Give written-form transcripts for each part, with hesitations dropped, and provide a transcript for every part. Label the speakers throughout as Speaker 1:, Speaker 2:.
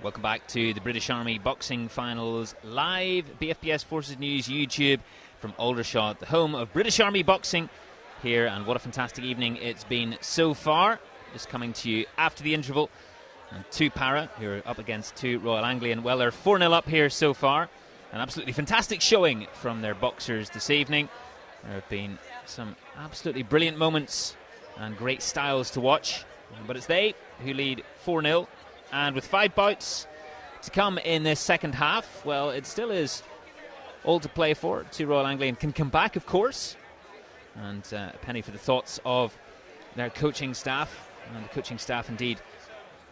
Speaker 1: Welcome back to the British Army Boxing Finals live, BFBS Forces News YouTube from Aldershot, the home of British Army Boxing here, and what a fantastic evening it's been so far. Just coming to you after the interval, and two Para who are up against two Royal Anglian. Well, they're 4-0 up here so far. An absolutely fantastic showing from their boxers this evening. There have been some absolutely brilliant moments and great styles to watch, but it's they who lead 4-0. And with 5 bouts to come in this second half, well, it still is all to play for. Two Royal Anglian can come back, of course. And a penny for the thoughts of their coaching staff, and the coaching staff indeed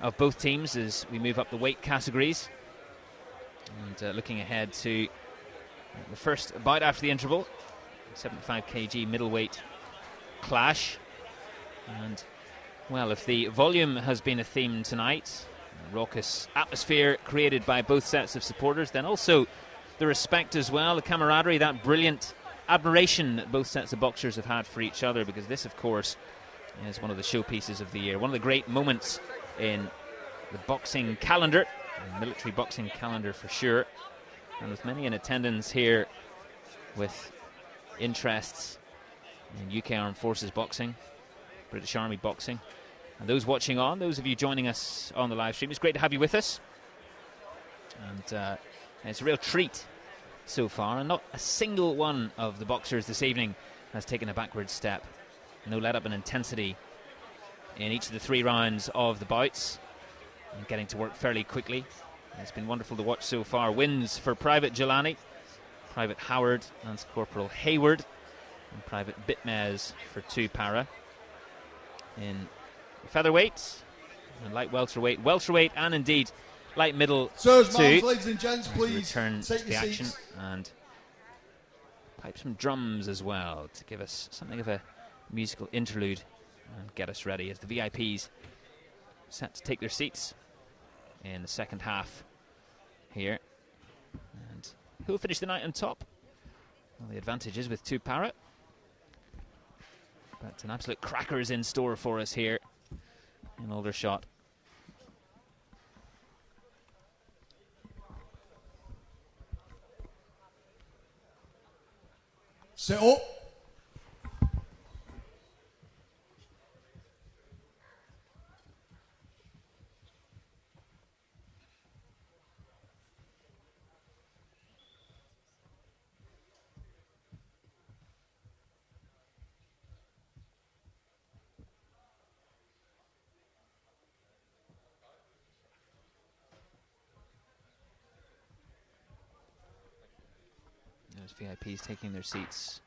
Speaker 1: of both teams as we move up the weight categories. And looking ahead to the first bout after the interval, 75 kg middleweight clash. And, well, if the volume has been a theme tonight, raucous atmosphere created by both sets of supporters, then also the respect as well, the camaraderie, that brilliant admiration that both sets of boxers have had for each other, because this, of course, is one of the showpieces of the year, one of the great moments in the boxing calendar, the military boxing calendar for sure, and with many in attendance here with interests in UK Armed Forces boxing, British Army boxing. And those watching on, those of you joining us on the live stream, it's great to have you with us. And it's a real treat so far. And not a single one of the boxers this evening has taken a backward step. No let-up in intensity in each of the 3 rounds of the bouts. And getting to work fairly quickly. It's been wonderful to watch so far. Wins for Private Jelani, Private Howard, Lance Corporal Hayward, and Private Bitmez for 2 Para. In featherweight and light welterweight, and indeed light middle
Speaker 2: Sirs,
Speaker 1: too.
Speaker 2: ma'ams, ladies and gents, please
Speaker 1: return
Speaker 2: take
Speaker 1: to the
Speaker 2: your
Speaker 1: action
Speaker 2: seats.
Speaker 1: and pipe some drums as well to give us something of a musical interlude and get us ready as the VIPs set to take their seats in the second half here. And who will finish the night on top? Well, the advantage is with 2 Para, but an absolute cracker is in store for us here in Aldershot.
Speaker 2: Sit up.
Speaker 1: There's VIPs taking their seats.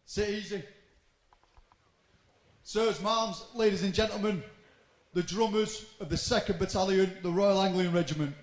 Speaker 2: Sit easy. Sirs, ma'ams, ladies and gentlemen, the drummers of the 2nd Battalion, the Royal Anglian Regiment.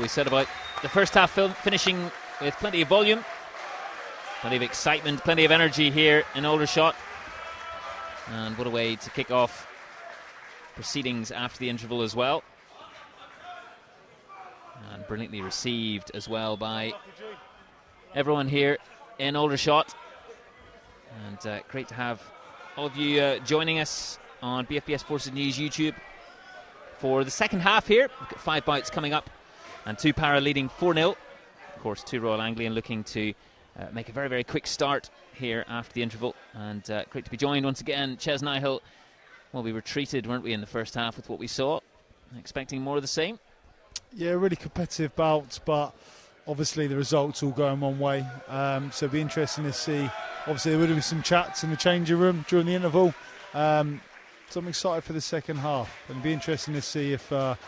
Speaker 1: we said about the first half finishing with plenty of volume, plenty of excitement, plenty of energy here in Aldershot. And what a way to kick off proceedings after the interval as well. And brilliantly received as well by everyone here in Aldershot. And great to have all of you joining us on BFBS Forces News YouTube for the second half here. We've got 5 bouts coming up and 2 para leading 4-0. Of course, 2 Royal Anglian looking to make a very, very quick start here after the interval. And great to be joined once again. Ches Nihill. Well, we were treated, weren't we, in the first half with what we saw? Expecting more of the same?
Speaker 3: Yeah, really competitive bouts, but obviously the results all going one way. So it'll be interesting to see. Obviously there would be some chats in the changing room during the interval. So I'm excited for the second half. And it'll be interesting to see if the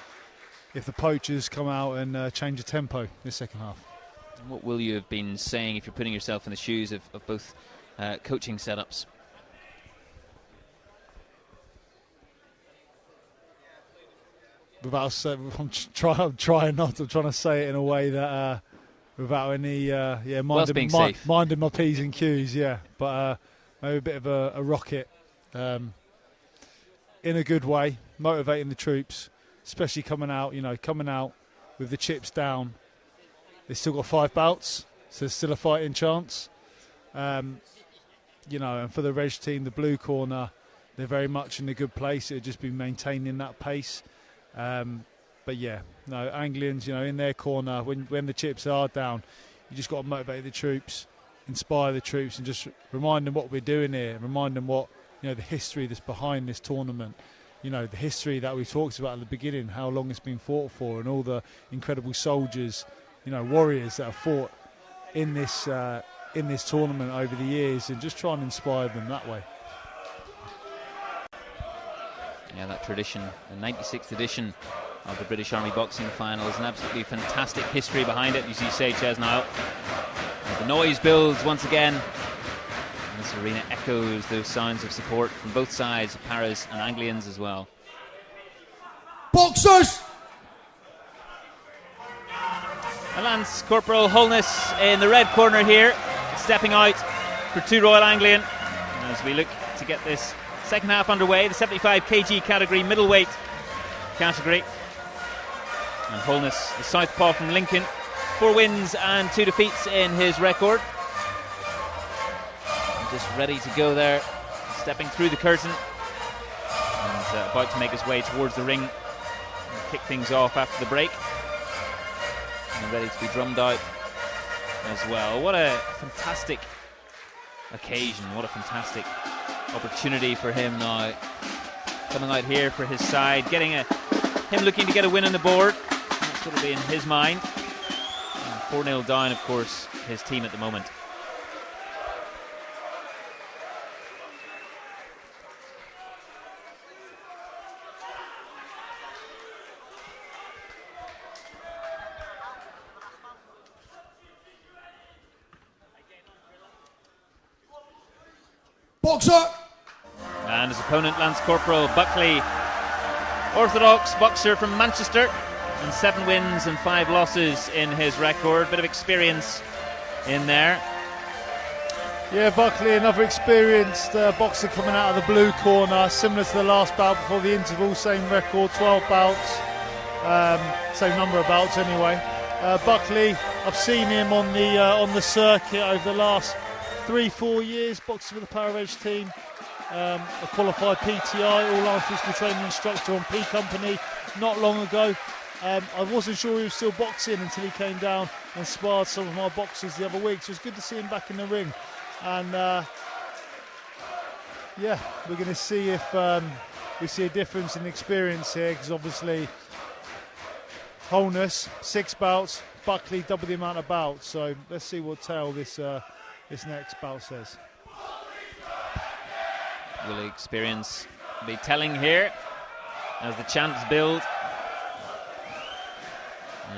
Speaker 3: poachers come out and change the tempo in the second half.
Speaker 1: What will you have been saying if you're putting yourself in the shoes of both coaching setups?
Speaker 3: I'm trying to say it in a way that without any minding my P's and Q's, but maybe a bit of a rocket in a good way, motivating the troops, especially coming out with the chips down. They've still got 5 bouts, so there's still a fighting chance. And for the Reg team, the blue corner, they're very much in a good place. It'll just be maintaining that pace. But yeah, no, Anglians, in their corner, when the chips are down, you just got to motivate the troops, inspire the troops, and just remind them what we're doing here, remind them what, the history that's behind this tournament, the history that we talked about at the beginning, how long it's been fought for, and all the incredible soldiers, warriors that have fought in this tournament over the years, and just try and inspire them that way.
Speaker 1: Yeah, that tradition, the 96th edition of the British Army Boxing Finals, an absolutely fantastic history behind it, as you say, Ches Nihill. The noise builds once again, and this arena echoes those sounds of support from both sides, Paras and Anglians as well.
Speaker 2: Boxers!
Speaker 1: And Lance Corporal Holness in the red corner here, stepping out for 2 Royal Anglian, as we look to get this second half underway, the 75 kg category, middleweight category. And Holness, the southpaw from Lincoln, 4 wins and 2 defeats in his record. And just ready to go there, stepping through the curtain and about to make his way towards the ring and kick things off after the break. And ready to be drummed out as well. What a fantastic occasion, what a fantastic opportunity for him now, coming out here for his side, him looking to get a win on the board. That's what will be in his mind. 4-0 down, of course, his team at the moment.
Speaker 2: Boxer!
Speaker 1: And his opponent, Lance Corporal Buckley, orthodox boxer from Manchester, and 7 wins and 5 losses in his record. Bit of experience in there.
Speaker 3: Yeah, Buckley, another experienced boxer coming out of the blue corner, similar to the last bout before the interval, same record, 12 bouts, same number of bouts anyway. Buckley, I've seen him on the circuit over the last 3-4 years, boxing for the Power Edge team. A qualified PTI, all-round physical training instructor on P Company not long ago. I wasn't sure he was still boxing until he came down and sparred some of my boxers the other week, so it's good to see him back in the ring. And we're going to see if we see a difference in experience here, because obviously Holness, 6 bouts, Buckley double the amount of bouts, so let's see what tail this next bout says.
Speaker 1: Will the experience be telling here as the chants build?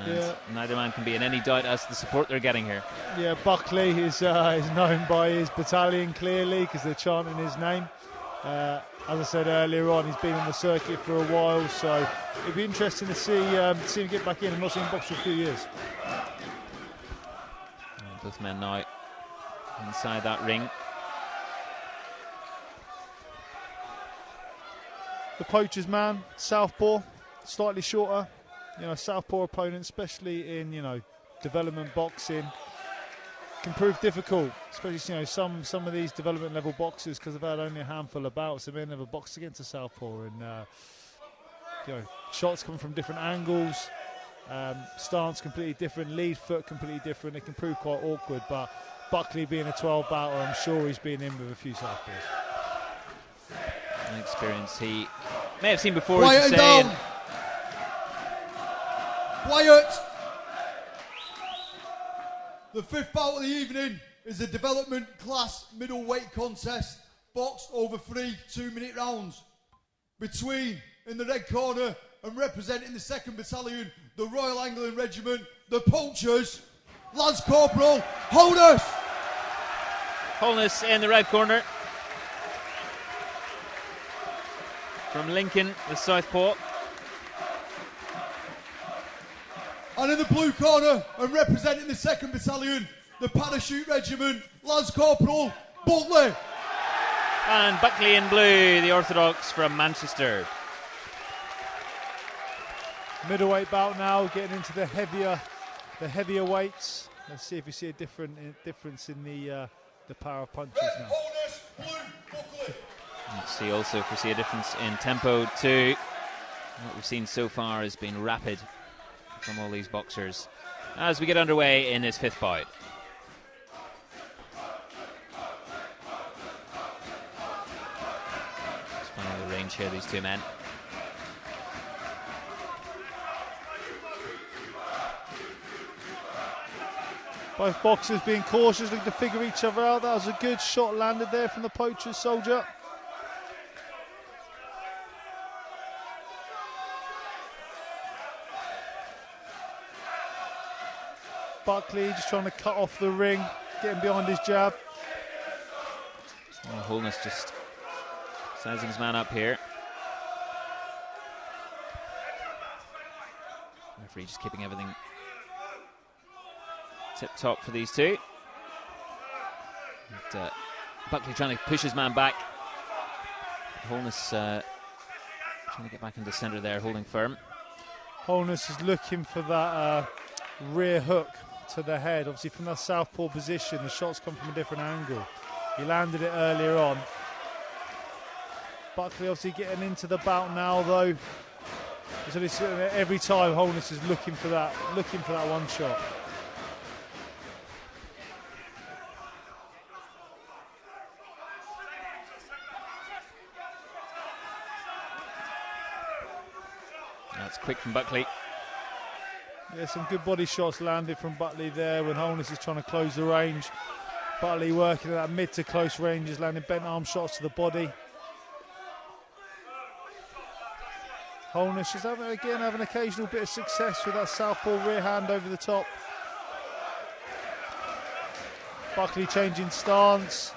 Speaker 1: And neither man can be in any doubt as to the support they're getting here.
Speaker 3: Yeah, Buckley is known by his battalion clearly, because they're chanting his name. As I said earlier on, he's been on the circuit for a while, so it'd be interesting to see him get back in. I've not seen him box for a few years.
Speaker 1: And both men now inside that ring.
Speaker 3: The poacher's man, southpaw, slightly shorter. Southpaw opponents, especially in development boxing, can prove difficult. Especially some of these development level boxers, because they've had only a handful of bouts, they've never boxed against a southpaw, and shots come from different angles, stance completely different, lead foot completely different. It can prove quite awkward. But Buckley being a 12 bouter, I'm sure he's been in with a few southpaws.
Speaker 1: An experience he may have seen before.
Speaker 2: Quiet down. Quiet. The fifth bout of the evening is a development class middleweight contest, boxed over 3 2-minute rounds. Between, in the red corner and representing the 2nd Battalion, the Royal Anglian Regiment, the Poachers, Lance Corporal Holness.
Speaker 1: Holness in the red corner. From Lincoln, the southpaw.
Speaker 2: And in the blue corner, and representing the 2nd Battalion, the Parachute Regiment, Lance Corporal Butley.
Speaker 1: And Buckley in blue, the Orthodox from Manchester.
Speaker 3: Middleweight bout now, getting into the heavier weights. Let's see if we see a difference in the power of punches now.
Speaker 1: Let's see also if we see a difference in tempo too. What we've seen so far has been rapid from all these boxers as we get underway in this 5th bout. Just finding the range here, these two men.
Speaker 3: Both boxers being cautious, looking to figure each other out. That was a good shot landed there from the poacher's soldier. Buckley just trying to cut off the ring, getting behind his jab.
Speaker 1: Well, Holness just sizing his man up here. Referee just keeping everything tip top for these two. And, Buckley trying to push his man back. Holness trying to get back into the centre there, holding firm.
Speaker 3: Holness is looking for that rear hook to the head. Obviously from that southpaw position, the shots come from a different angle. He landed it earlier on. Buckley obviously getting into the bout now though. So this, every time Holness is looking for that one shot.
Speaker 1: That's quick from Buckley.
Speaker 3: Yeah, some good body shots landed from Buckley there when Holness is trying to close the range. Buckley working at that mid to close range, is landing bent arm shots to the body. Holness is having occasional bit of success with that southpaw rear hand over the top. Buckley changing stance.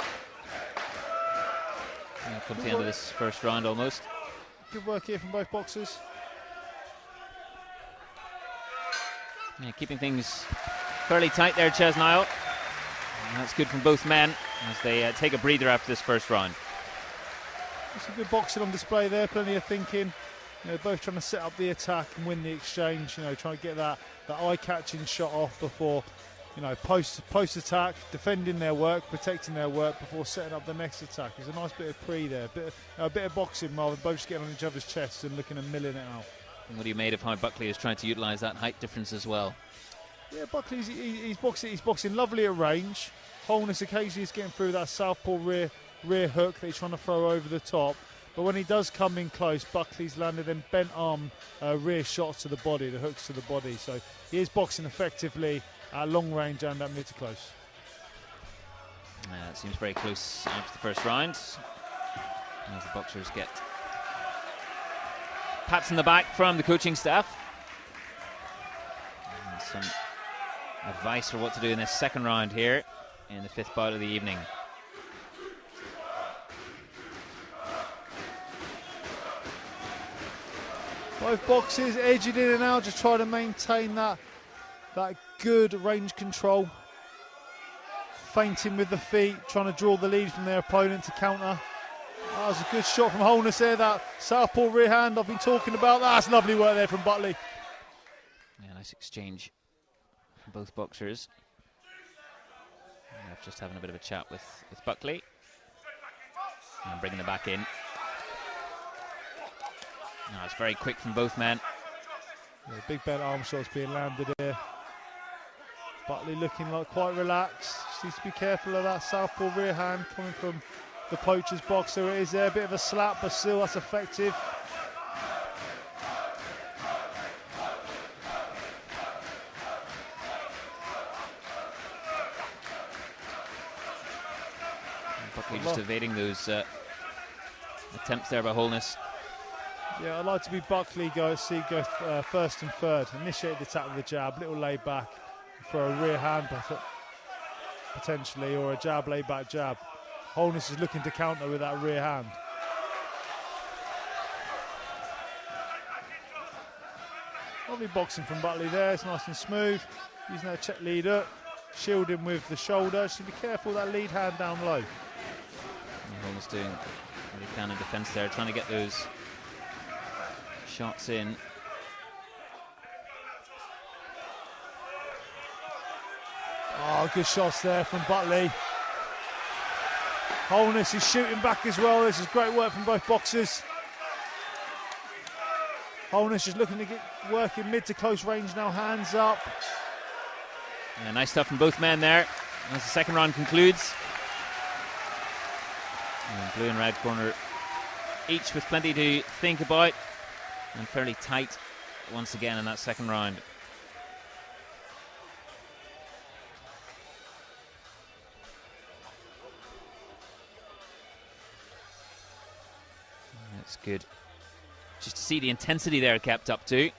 Speaker 1: Yeah, come to the end of this 1st round almost.
Speaker 3: Good work here from both boxers.
Speaker 1: Yeah, keeping things fairly tight there, Ches Niall. And that's good from both men as they take a breather after this 1st round.
Speaker 3: Some good boxing on display there, plenty of thinking. Both trying to set up the attack and win the exchange. Trying to get that eye-catching shot off before, post-attack, defending their work, protecting their work before setting up the next attack. It's a nice bit of pre there, a bit of boxing rather than both just getting on each other's chests and looking and milling it out.
Speaker 1: And what do you made of how Buckley is trying to utilise that height difference as well?
Speaker 3: Yeah, Buckley's he's boxing lovely at range. Holness occasionally is getting through that southpaw rear hook that he's trying to throw over the top. But when he does come in close, Buckley's landed them bent arm rear shots to the body, the hooks to the body. So he is boxing effectively at long range and at mid to close.
Speaker 1: It seems very close after the 1st round. As the boxers get pats in the back from the coaching staff. And some advice for what to do in this 2nd round here in the 5th bout of the evening.
Speaker 3: Both boxes edging in and out, just trying to maintain that good range control. Feinting with the feet, trying to draw the lead from their opponent to counter. That was a good shot from Holness there, that southpaw rear hand I've been talking about. That's lovely work there from Buckley.
Speaker 1: Yeah, nice exchange from both boxers. I'm just having a bit of a chat with Buckley. And bringing them back in. No, it's very quick from both men.
Speaker 3: Yeah, big bent arm shots being landed here. Buckley looking like quite relaxed. Just needs to be careful of that southpaw rear hand coming from the poacher's box. So it is there, a bit of a slap, but still that's effective.
Speaker 1: Buckley just evading those attempts there by Holness.
Speaker 3: Yeah, I'd like to be Buckley go first and third. Initiate the attack with a jab, little laid back for a rear hand potentially, or a jab, laid back jab. Holness is looking to counter with that rear hand. Lovely boxing from Buckley there, it's nice and smooth. Using that check lead up, shielding with the shoulder. Just be careful that lead hand down low.
Speaker 1: Yeah, Holness doing what he can in defence there, trying to get those shots in.
Speaker 3: Oh, good shots there from Buckley. Holness is shooting back as well. This is great work from both boxers. Holness just looking to get working mid to close range now, hands up.
Speaker 1: Yeah, nice stuff from both men there as the second round concludes. And blue and red corner each with plenty to think about, and fairly tight once again in that second round. That's good. Just to see the intensity there kept up too.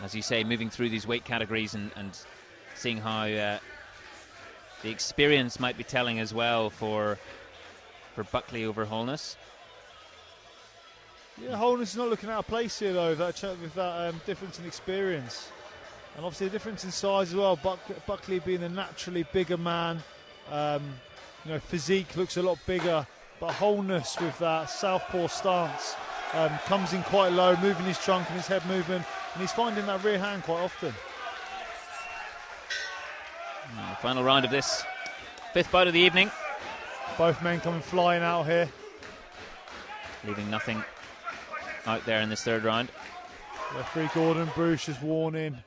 Speaker 1: As you say, moving through these weight categories and seeing how the experience might be telling as well for Buckley over Holness.
Speaker 3: Yeah, Holness is not looking out of place here though, with that difference in experience. And obviously a difference in size as well. Buckley being a naturally bigger man, physique looks a lot bigger, but Holness with that southpaw stance comes in quite low, moving his trunk and his head movement, and he's finding that rear hand quite often.
Speaker 1: And the final round of this fifth bout of the evening.
Speaker 3: Both men coming flying out here.
Speaker 1: Leaving nothing out there in this third round.
Speaker 3: Referee Gordon Bruce is warning,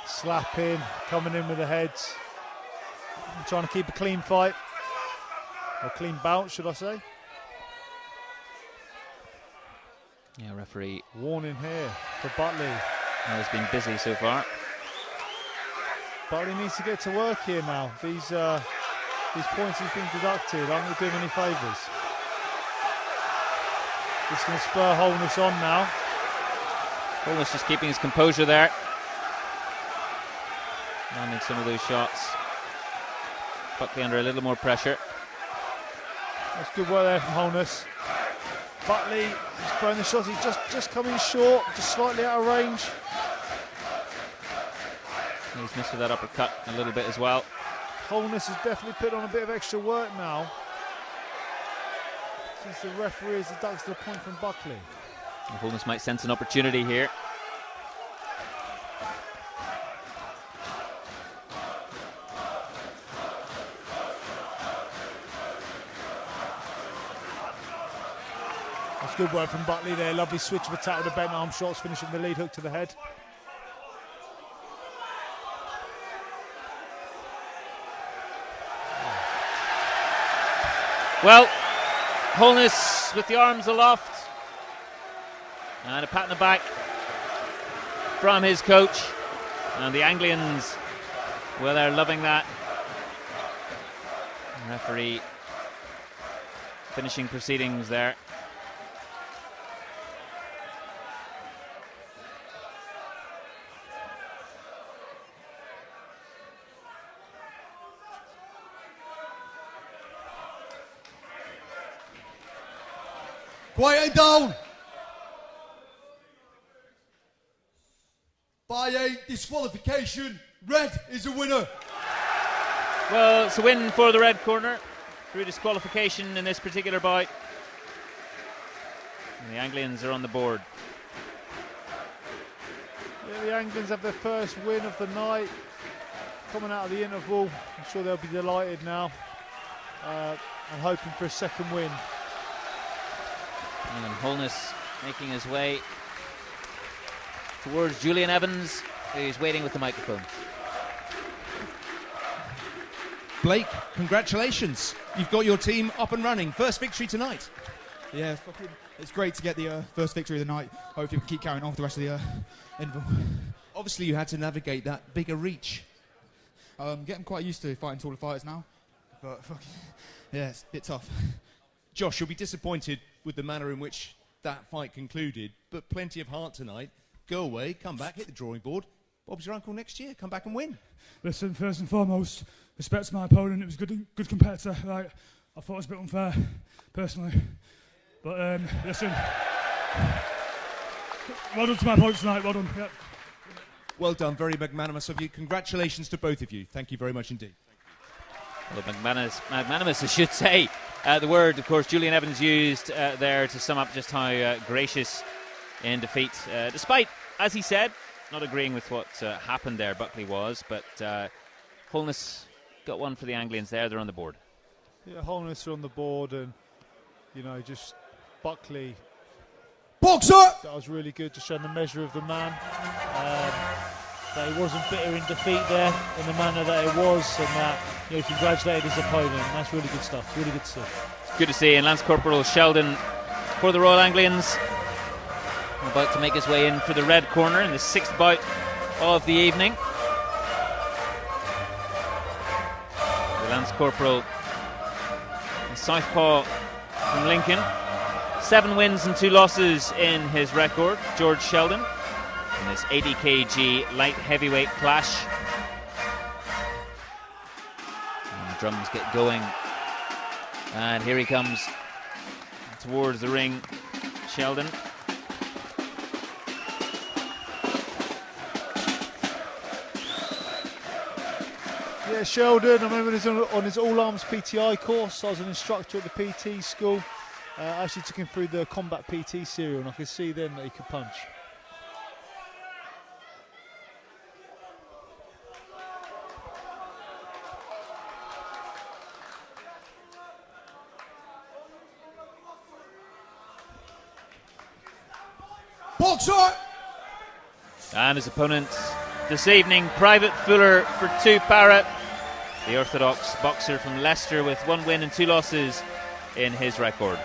Speaker 3: slapping, coming in with the heads. Trying to keep a clean fight. A clean bout, should I say.
Speaker 1: Yeah, referee.
Speaker 3: Warning here for Buckley.
Speaker 1: Has been busy so far.
Speaker 3: Buckley needs to get to work here now. These points he's been deducted aren't going to do him any favours. Just going to spur Holness on now.
Speaker 1: Holness just keeping his composure there. Landing some of those shots. Buckley under a little more pressure.
Speaker 3: That's good work there from Holness. Buckley is throwing the shots, he's just coming short, just slightly out of range.
Speaker 1: He's missed with that uppercut a little bit as well.
Speaker 3: Holness has definitely put on a bit of extra work now, since the referee has deducted a point from Buckley.
Speaker 1: And Holness might sense an opportunity here.
Speaker 3: That's good work from Buckley there. Lovely switch of attack with the bent arm shots, finishing the lead hook to the head.
Speaker 1: Well, Holness with the arms aloft and a pat on the back from his coach, and the Anglians, well, they're loving that. Referee finishing proceedings there.
Speaker 2: Quiet down. by a disqualification. Red is the winner.
Speaker 1: Well, it's a win for the red corner through disqualification in this particular bout. And the Anglians are on the board.
Speaker 3: Yeah, the Anglians have their first win of the night. Coming out of the interval, I'm sure they'll be delighted now. And hoping for a second win.
Speaker 1: And Holness making his way towards Julian Evans, who's waiting with the microphone.
Speaker 4: Blake, congratulations. You've got your team up and running. First victory tonight.
Speaker 5: Yeah, it's great to get the first victory of the night. Hopefully we can keep carrying on for the rest of the interval.
Speaker 4: Obviously you had to navigate that bigger reach.
Speaker 5: Getting quite used to fighting taller fighters now. But yeah, it's a bit tough.
Speaker 4: Josh, you'll be disappointed with the manner in which that fight concluded, but plenty of heart tonight. Go away, come back, hit the drawing board. Bob's your uncle next year. Come back and win.
Speaker 6: Listen, first and foremost, respect to my opponent. It was a good competitor. Right, I thought it was a bit unfair, personally. But listen, well done to my opponent tonight. Well done. Yep.
Speaker 4: Well done, very magnanimous of you. Congratulations to both of you. Thank you very much indeed.
Speaker 1: Well, magnanimous, I should say. The word, of course, Julian Evans used there to sum up just how gracious in defeat. Despite, as he said, not agreeing with what happened there, Buckley was. But Holness got one for the Anglians there. They're on the board.
Speaker 3: Yeah, Holness are on the board, and, you know, just Buckley.
Speaker 2: Boxer!
Speaker 3: That was really good to show the measure of the man. That he wasn't bitter in defeat there in the manner that it was, and that, you know, he congratulated his opponent. And that's really good stuff. Really good to see.
Speaker 1: It's good to see. And Lance Corporal Sheldon for the Royal Anglians, about to make his way in for the red corner in the sixth bout of the evening. The Lance Corporal, southpaw from Lincoln. 7 wins and 2 losses in his record, George Sheldon, in this 80 kg light heavyweight clash. And the drums get going. And here he comes towards the ring, Sheldon.
Speaker 3: Yeah, Sheldon, I remember he was on his all-arms PTI course. I was an instructor at the PT school. I actually took him through the combat PT serial, and I could see then that he could punch.
Speaker 2: Boxer!
Speaker 1: And his opponent this evening, Private Fuller for 2 Parrot, the orthodox boxer from Leicester with 1 win and 2 losses in his record.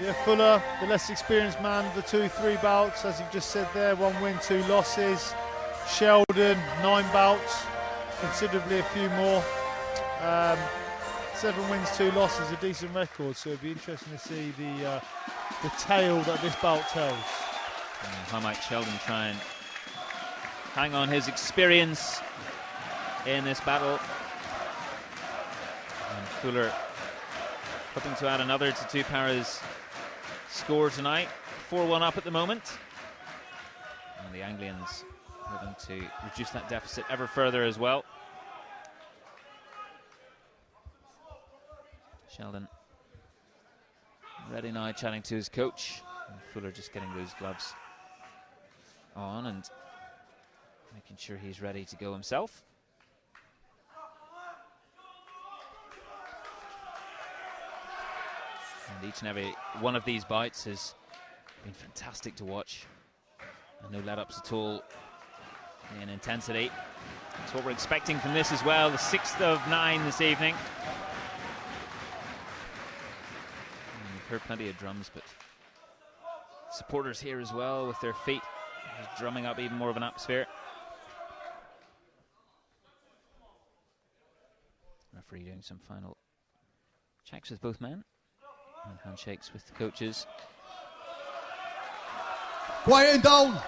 Speaker 3: Yeah, Fuller, the less experienced man of the 2-3 bouts, as you've just said there, 1 win, 2 losses. Sheldon, 9 bouts, considerably a few more. 7 wins, 2 losses, a decent record, so it'd be interesting to see the tale that this bout tells.
Speaker 1: How might Sheldon try and hang on his experience in this battle? And Fuller hoping to add another to 2 Para's score tonight. 4-1 up at the moment. And the Anglians hoping to reduce that deficit ever further as well. Sheldon ready now, chatting to his coach. And Fuller just getting those gloves on and making sure he's ready to go himself. And each and every one of these bouts has been fantastic to watch. And no let-ups at all in intensity. That's what we're expecting from this as well. The 6th of 9 this evening. And we've heard plenty of drums, but supporters here as well with their feet, just drumming up even more of an atmosphere. Referee doing some final checks with both men and handshakes with the coaches.
Speaker 2: Quieting down.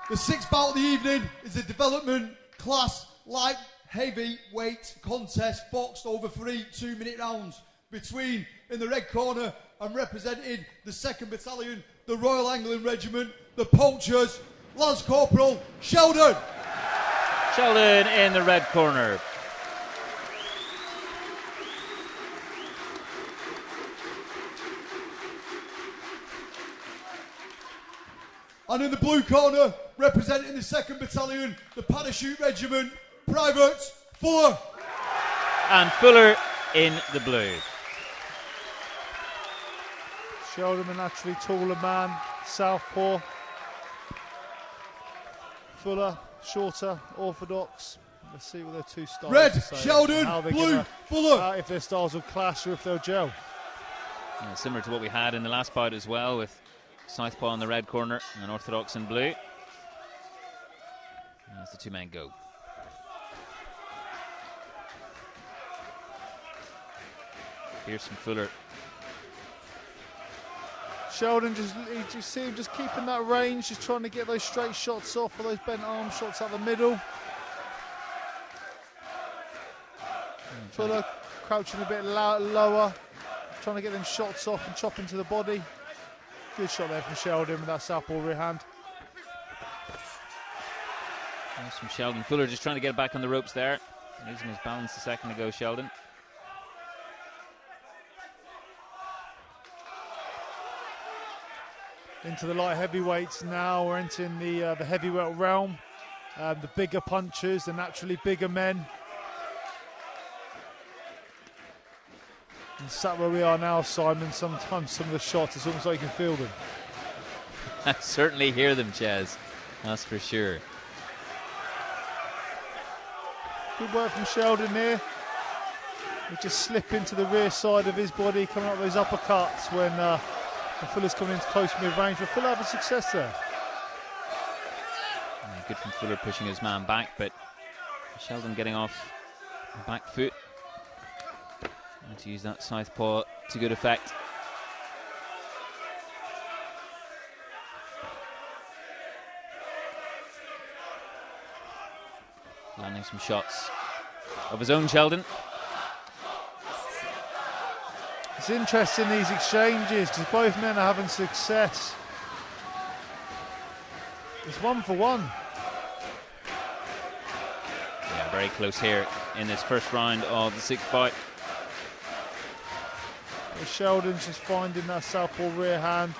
Speaker 2: The 6th bout of the evening is a development class light heavyweight contest boxed over 3 2-minute rounds between in the red corner and representing the 2nd Battalion, the Royal Anglian Regiment, the Poachers, Lance Corporal Sheldon.
Speaker 1: Sheldon in the red corner.
Speaker 2: And in the blue corner, representing the 2nd Battalion, the Parachute Regiment, Private Fuller.
Speaker 1: And Fuller in the blue.
Speaker 3: Sheldon, a naturally taller man, southpaw. Fuller, shorter, orthodox. Let's see what their two styles
Speaker 2: Red,
Speaker 3: are saying.
Speaker 2: Sheldon, blue, Fuller.
Speaker 3: If their styles will clash or if they'll gel.
Speaker 1: Yeah, similar to what we had in the last bout as well, with southpaw in the red corner and orthodox in blue. And as the two men go. Here's from Fuller.
Speaker 3: Sheldon, you just see him just keeping that range, just trying to get those straight shots off, or those bent arm shots out the middle. Fuller crouching a bit lower, trying to get them shots off and chop into the body. Good shot there from Sheldon with that southpaw rear hand.
Speaker 1: Nice from Sheldon. Fuller just trying to get back on the ropes there. Losing his balance a second ago, Sheldon.
Speaker 3: Into the light heavyweights now. We're entering the heavyweight realm. The bigger punchers, the naturally bigger men. And sat where we are now, Simon, sometimes some of the shots, it's almost like you can feel them.
Speaker 1: I certainly hear them, Chaz. That's for sure.
Speaker 3: Good work from Sheldon here. We just slip into the rear side of his body, coming up with those uppercuts when Fuller's coming into close mid-range. But Fuller having success there.
Speaker 1: Yeah, good from Fuller pushing his man back, but Sheldon getting off the back foot. And to use that southpaw to good effect. Landing some shots of his own, Sheldon.
Speaker 3: It's interesting, these exchanges, because both men are having success. It's 1 for 1.
Speaker 1: Yeah, very close here in this first round of the 6th bout.
Speaker 3: Sheldon's just finding that southpaw rear hand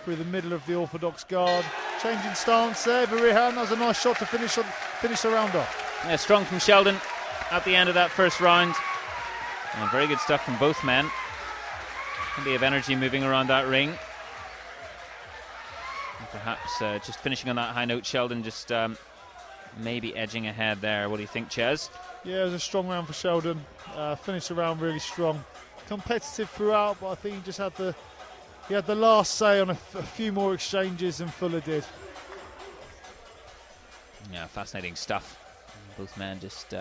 Speaker 3: through the middle of the orthodox guard. Changing stance there, the rear hand. That was a nice shot to finish the round off.
Speaker 1: Yeah, strong from Sheldon at the end of that first round. And very good stuff from both men. Plenty of energy moving around that ring. And perhaps just finishing on that high note, Sheldon just maybe edging ahead there. What do you think, Ches?
Speaker 3: Yeah, it was a strong round for Sheldon. Finished the round really strong. Competitive throughout, but I think he just had the last say on a few more exchanges than Fuller did.
Speaker 1: Yeah, fascinating stuff. Both men just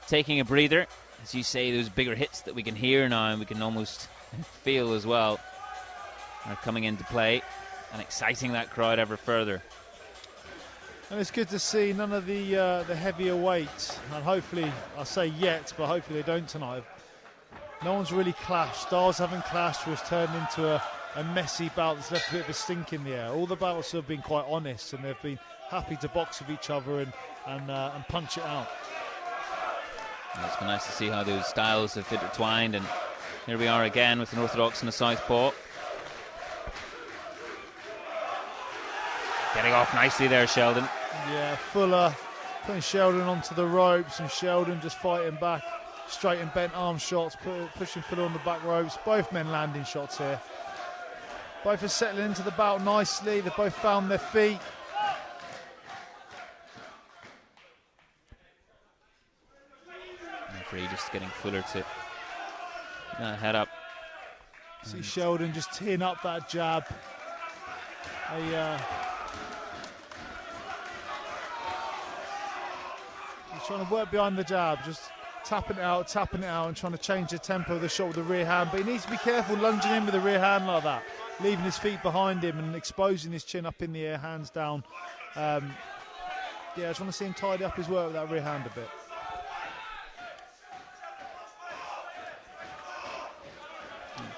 Speaker 1: taking a breather. As you say, those bigger hits that we can hear now and we can almost feel as well are coming into play and exciting that crowd ever further.
Speaker 3: And it's good to see none of the heavier weights, and hopefully, I say yet, but hopefully they don't tonight. No one's really clashed. Styles haven't clashed, was turned into a messy bout that's left a bit of a stink in the air. All the bouts have been quite honest, and they've been happy to box with each other and punch it out.
Speaker 1: Yeah, it's been nice to see how those styles have intertwined, and here we are again with an orthodox and a southpaw. Getting off nicely there, Sheldon.
Speaker 3: Yeah, Fuller putting Sheldon onto the ropes, and Sheldon just fighting back. Straight and bent arm shots, pushing Fuller on the back ropes. Both men landing shots here. Both are settling into the bout nicely. They've both found their feet.
Speaker 1: Referee just getting Fuller to head up.
Speaker 3: See Sheldon just teeing up that jab. He's trying to work behind the jab, just tapping it out, and trying to change the tempo of the shot with the rear hand. But he needs to be careful lunging in with the rear hand like that, leaving his feet behind him and exposing his chin up in the air, hands down. Yeah, I just want to see him tidy up his work with that rear hand a bit.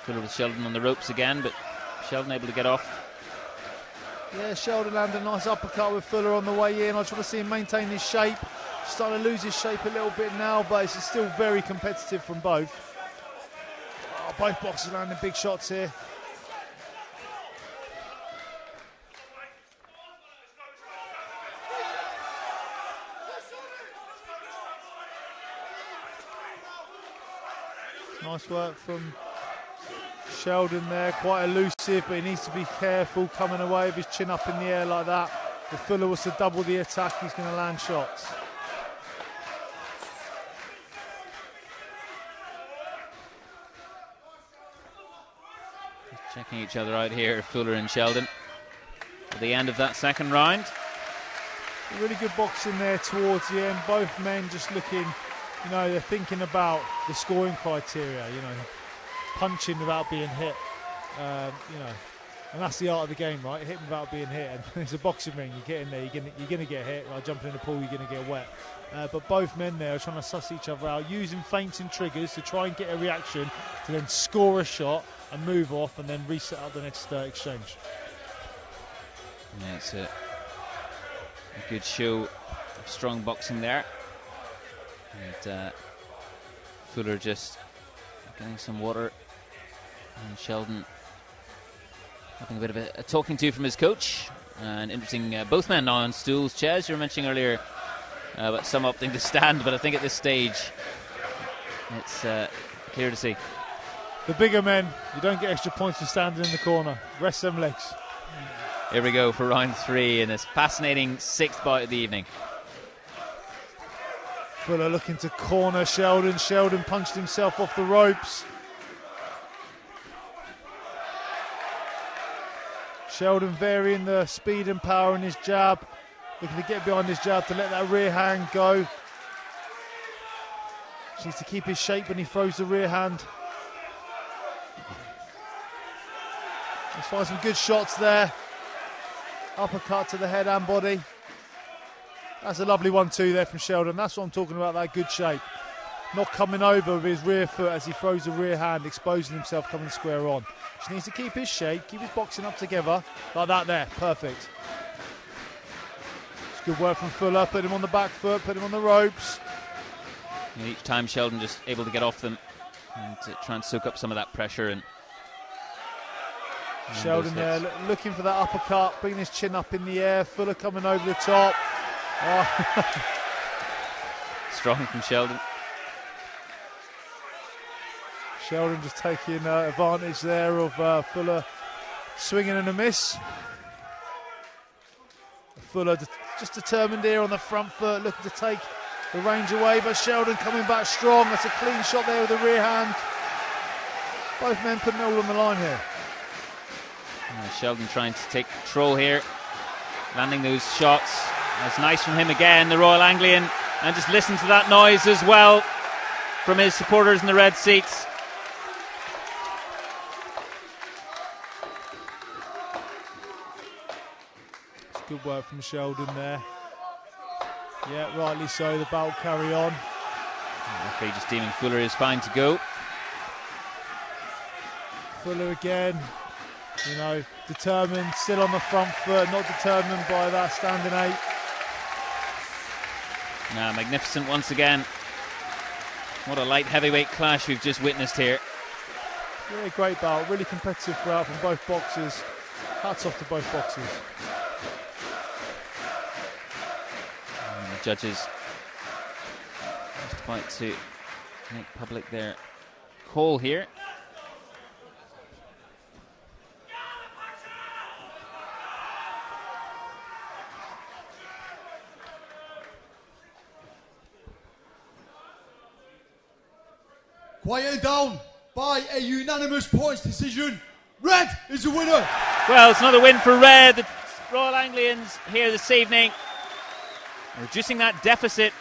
Speaker 1: Fuller with Sheldon on the ropes again, but Sheldon able to get off.
Speaker 3: Yeah, Sheldon landed a nice uppercut with Fuller on the way in. I just want to see him maintain his shape. Starting to lose his shape a little bit now, but it's still very competitive from both. Oh, both boxers landing big shots here. Nice work from Sheldon there, quite elusive, but he needs to be careful coming away with his chin up in the air like that. If Fuller was to double the attack, he's going to land shots.
Speaker 1: Just checking each other out here, Fuller and Sheldon, at the end of that second round.
Speaker 3: Really good boxing there towards the end. Both men just looking, you know, they're thinking about the scoring criteria, you know, punching without being hit, you know, and that's the art of the game, right? Hitting without being hit. And it's a boxing ring. You get in there, you're going to get hit. Like jumping in the pool, you're going to get wet. But both men there are trying to suss each other out, using feints and triggers to try and get a reaction, to then score a shot and move off, and then reset up the next exchange.
Speaker 1: Yeah, it's a good show of strong boxing there. And Fuller just getting some water, and Sheldon having a bit of a talking to from his coach. And interesting, both men now on stools, chairs. You were mentioning earlier about some opting to stand, but I think at this stage it's clear to see.
Speaker 3: The bigger men, you don't get extra points for standing in the corner. Rest them legs.
Speaker 1: Here we go for round 3 in this fascinating 6th bout of the evening.
Speaker 3: Fuller looking to corner Sheldon. Sheldon punched himself off the ropes. Sheldon varying the speed and power in his jab. Looking to get behind his jab to let that rear hand go. He needs to keep his shape when he throws the rear hand. Let's find some good shots there. Uppercut to the head and body. That's a lovely 1-2 there from Sheldon. That's what I'm talking about, that good shape. Not coming over with his rear foot as he throws the rear hand, exposing himself coming square on. Just needs to keep his shape, keep his boxing up together. Like that there, perfect. It's good work from Fuller, put him on the back foot, put him on the ropes.
Speaker 1: And each time Sheldon just able to get off them and to try and soak up some of that pressure. And
Speaker 3: Sheldon there looking for that uppercut, bringing his chin up in the air. Fuller coming over the top. Oh.
Speaker 1: Strong from Sheldon.
Speaker 3: Sheldon just taking advantage there of Fuller swinging and a miss. Fuller just determined here on the front foot, looking to take the range away, but Sheldon coming back strong. That's a clean shot there with the rear hand. Both men putting it all on the line here.
Speaker 1: Sheldon trying to take control here, landing those shots. That's nice from him again, the Royal Anglian. And just listen to that noise as well from his supporters in the red seats.
Speaker 3: It's good work from Sheldon there. Yeah, rightly so, the bout carry on.
Speaker 1: Referee just deeming Fuller is fine to go.
Speaker 3: Fuller again, you know, determined, still on the front foot, not determined by that standing 8.
Speaker 1: Now, magnificent once again. What a light heavyweight clash we've just witnessed here.
Speaker 3: Yeah, great bout, really competitive throughout from both boxers. Hats off to both boxers.
Speaker 1: And the judges just about to make public their call here.
Speaker 2: Quieted down by a unanimous points decision. Red is the winner.
Speaker 1: Well, it's another win for Red. The Royal Anglians here this evening, reducing that deficit.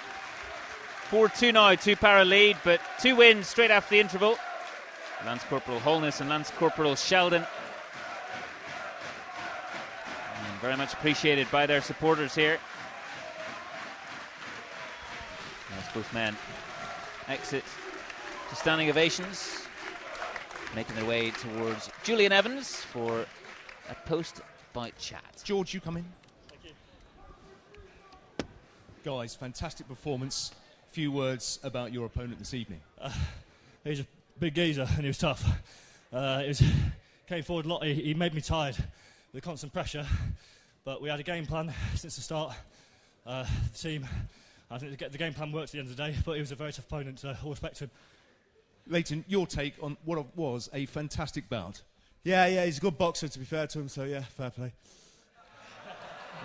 Speaker 1: 4-2 now, 2-para lead, but 2 wins straight after the interval. Lance Corporal Holness and Lance Corporal Sheldon. And very much appreciated by their supporters here. As both men exit to standing ovations. making their way towards Julian Evans for a post-bout chat.
Speaker 4: George, you come in. Thank you. Guys, fantastic performance. Few words about your opponent this evening.
Speaker 7: He's a big geezer and he was tough. Came forward a lot. He made me tired with the constant pressure, but we had a game plan since the start. The team, I think the game plan worked at the end of the day, but he was a very tough opponent, so all respect to him.
Speaker 4: Leighton, your take on what was a fantastic bout.
Speaker 5: Yeah, he's a good boxer, to be fair to him, so yeah, fair play.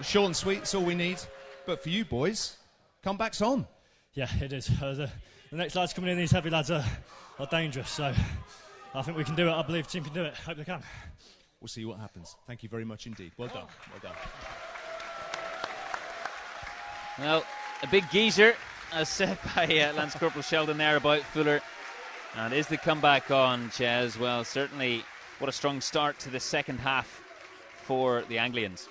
Speaker 4: Short and sweet, that's all we need. But for you boys, comeback's on.
Speaker 7: Yeah, it is. The next lads coming in, these heavy lads are dangerous, so I think we can do it. I believe the team can do it. Hope they can.
Speaker 4: We'll see what happens. Thank you very much indeed. Well done. Well done.
Speaker 1: Well, a big geezer, as said by Lance Corporal Sheldon there about Fuller. And is the comeback on, Ches? Well, certainly what a strong start to the second half for the Anglians.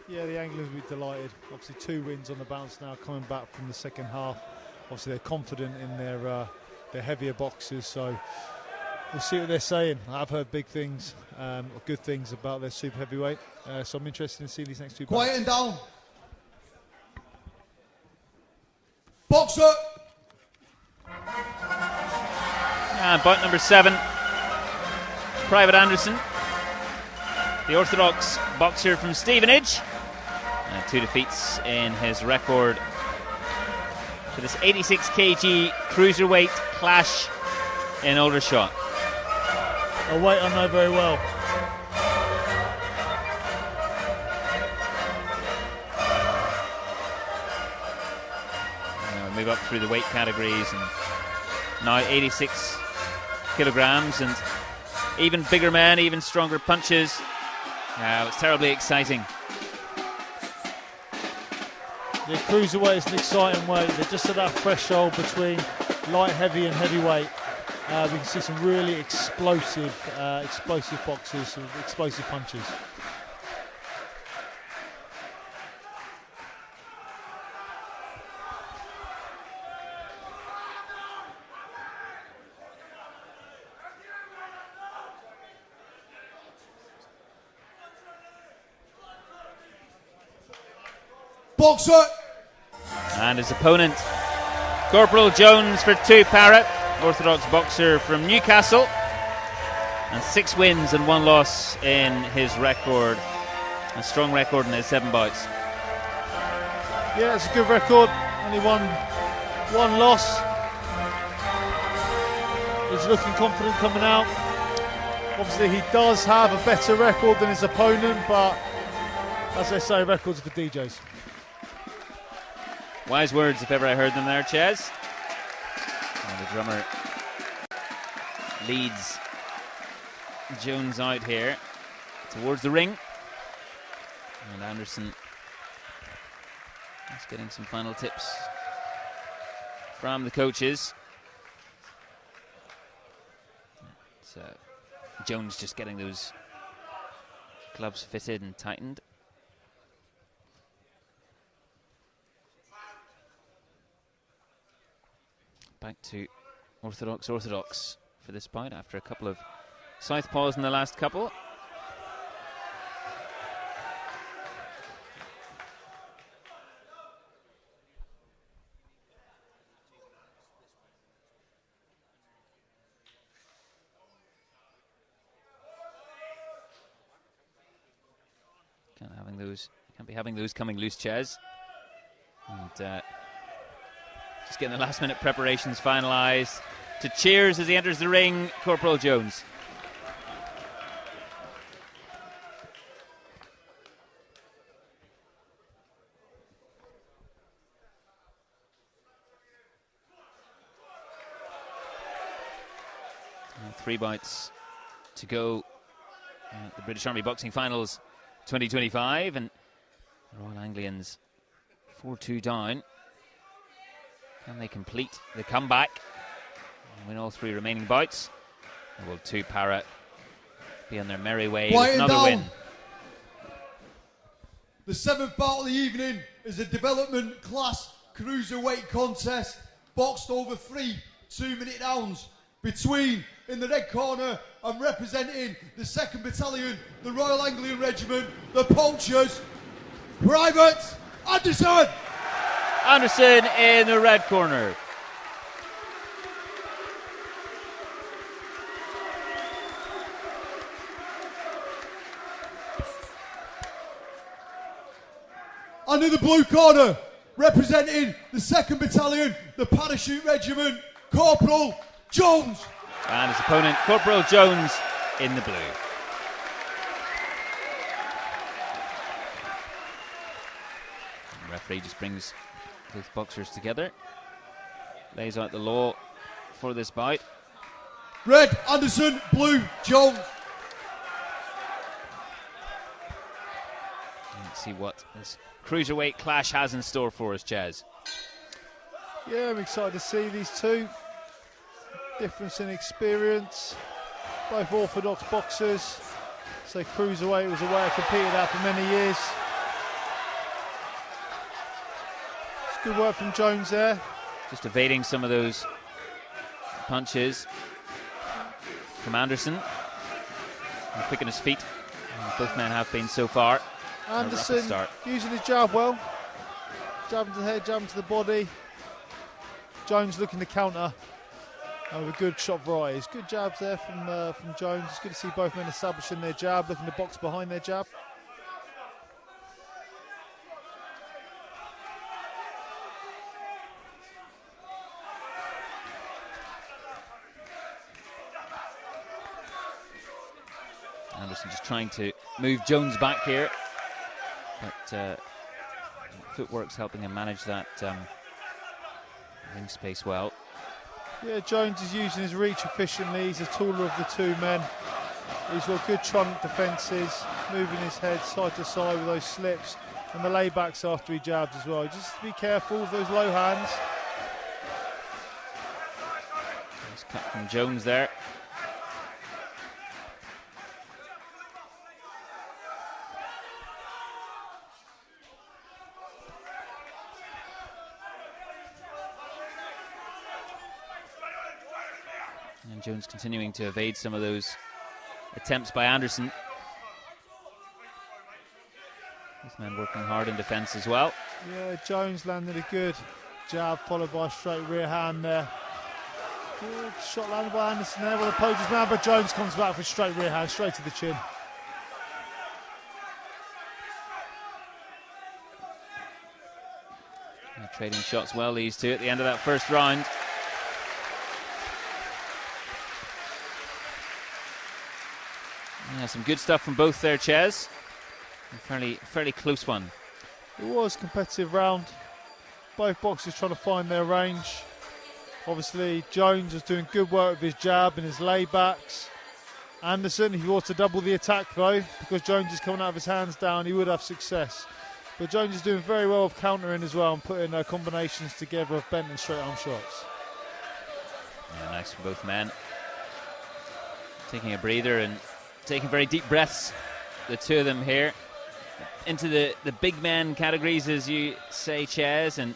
Speaker 3: Yeah, the Anglians will be delighted. Obviously 2 wins on the bounce now, coming back from the second half. Obviously they're confident in their heavier boxers, so we'll see what they're saying. I've heard big things, or good things about their super heavyweight, so I'm interested to see these next 2 bouts.
Speaker 2: Quiet and down. Boxer!
Speaker 1: And bout number 7, Private Anderson, the orthodox boxer from Stevenage. And 2 defeats in his record for this 86 kg cruiserweight clash in Aldershot.
Speaker 3: A weight I know very well.
Speaker 1: Move up through the weight categories, and now 86 kilograms, and even bigger men, even stronger punches. It's terribly exciting.
Speaker 3: The cruiserweight is an exciting weight. They're just at that threshold between light heavy and heavyweight. We can see some really explosive boxers, some explosive punches.
Speaker 2: Boxer!
Speaker 1: And his opponent, Corporal Jones for 2 Parrott, orthodox boxer from Newcastle, and 6 wins and 1 loss in his record. A strong record in his 7 bouts.
Speaker 3: Yeah, it's a good record. Only one loss. He's looking confident coming out. Obviously, he does have a better record than his opponent, but as they say, records are for DJs.
Speaker 1: Wise words, if ever I heard them there, Ches. And the drummer leads Jones out here towards the ring. And Anderson is getting some final tips from the coaches. So Jones just getting those gloves fitted and tightened. Back to orthodox for this bout after a couple of southpaws in the last couple. Can't be having those coming loose, Ches. And just getting the last minute preparations finalised. To cheers as he enters the ring, Corporal Jones. And 3 bouts to go at the British Army Boxing Finals 2025, and the Royal Anglians 4-2 down. Can they complete the comeback and win all 3 remaining bouts? Or will 2 Parrott be on their merry way with another win?
Speaker 2: The 7th bout of the evening is a development class cruiserweight contest, boxed over 3 2-minute rounds between, in the red corner, and representing the 2nd Battalion, the Royal Anglian Regiment, the Poachers, Private Anderson!
Speaker 1: Anderson in the red corner.
Speaker 2: And in the blue corner, representing the 2nd Battalion, the Parachute Regiment, Corporal Jones.
Speaker 1: And his opponent, Corporal Jones, in the blue. The referee just brings both boxers together, lays out the law for this bout.
Speaker 2: Red, Anderson, blue, Jones.
Speaker 1: Let's see what this cruiserweight clash has in store for us, Jez.
Speaker 3: Yeah, I'm excited to see these two. Difference in experience. Both orthodox boxers. So cruiserweight was a way I competed at for many years. It's good work from Jones there.
Speaker 1: Just evading some of those punches from Anderson. And quick on his feet. Both men have been so far.
Speaker 3: Anderson using his jab well. Jabbing to the head, jabbing to the body. Jones looking to counter. With a good shot variety. Good jabs there from Jones. It's good to see both men establishing their jab, looking to box behind their jab.
Speaker 1: Anderson just trying to move Jones back here, but footwork's helping him manage that ring space well.
Speaker 3: Yeah, Jones is using his reach efficiently. He's the taller of the two men. He's got good trunk defences, moving his head side to side with those slips and the laybacks after he jabs as well. Just be careful with those low hands.
Speaker 1: Nice cut from Jones there. And Jones continuing to evade some of those attempts by Anderson. This man working hard in defence as well.
Speaker 3: Yeah, Jones landed a good jab followed by a straight rear hand there. Good shot landed by Anderson there with a poacher's man, but Jones comes back for a straight rear hand, straight to the chin.
Speaker 1: Trading shots well, these two, at the end of that first round. Yeah, some good stuff from both there, Ches. A fairly close one.
Speaker 3: It was a competitive round. Both boxers trying to find their range. Obviously, Jones was doing good work with his jab and his laybacks. Anderson, he wants to double the attack though, because Jones is coming out of his hands down, he would have success. But Jones is doing very well with countering as well and putting combinations together of bent and straight arm shots.
Speaker 1: Yeah, nice from both men. Taking a breather and taking very deep breaths, the two of them here. Into the big men categories, as you say, Ches, and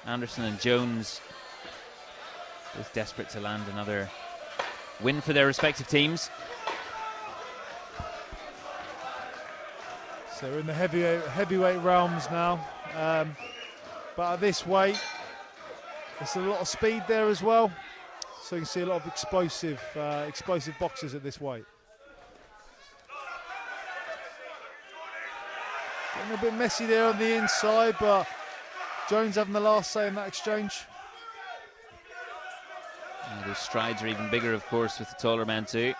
Speaker 1: Anderson and Jones both desperate to land another win for their respective teams.
Speaker 3: So we're in the heavyweight realms now, but at this weight, there's a lot of speed there as well. So you can see a lot of explosive boxers at this weight. Getting a bit messy there on the inside, but Jones having the last say in that exchange.
Speaker 1: Yeah, those strides are even bigger, of course, with the taller man too.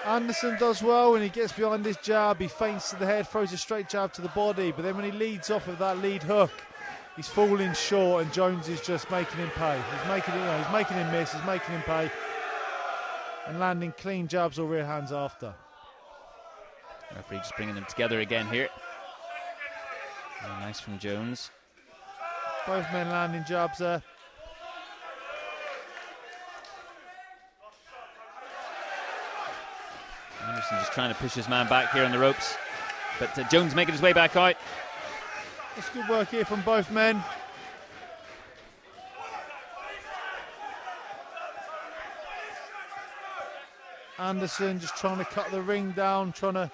Speaker 3: Anderson does well when he gets behind his jab, he feints to the head, throws a straight jab to the body, but then when he leads off of that lead hook, he's falling short and Jones is just making him pay. He's making him miss, he's making him pay, and landing clean jabs or rear hands after.
Speaker 1: Referee just bringing them together again here. Oh, nice from Jones.
Speaker 3: Both men landing jabs there.
Speaker 1: Anderson just trying to push his man back here on the ropes, but Jones making his way back out.
Speaker 3: That's good work here from both men. Anderson just trying to cut the ring down, trying to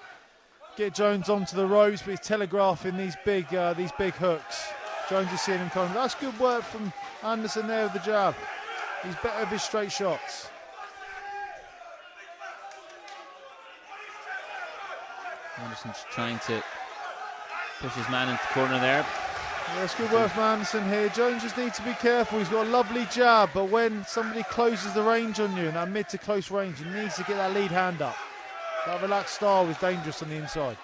Speaker 3: get Jones onto the ropes, but he's telegraphing these big hooks. Jones is seeing him coming. That's good work from Anderson there with the jab. He's better with his straight shots.
Speaker 1: Anderson's trying to push his man into the corner there.
Speaker 3: Yeah, it's good work from Anderson here. Jones just needs to be careful. He's got a lovely jab, but when somebody closes the range on you in that mid to close range, he needs to get that lead hand up. That relaxed style is dangerous on the inside.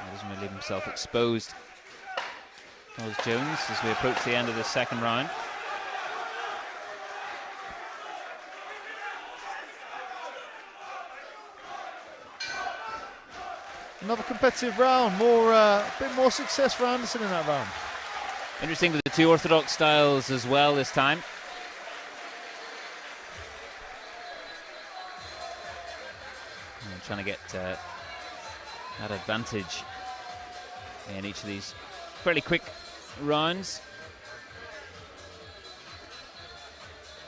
Speaker 1: He doesn't really leave himself exposed. There's Jones as we approach the end of the second round.
Speaker 3: Another competitive round, a bit more success for Anderson in that round.
Speaker 1: Interesting with the two orthodox styles as well this time. And trying to get that advantage in each of these fairly quick rounds.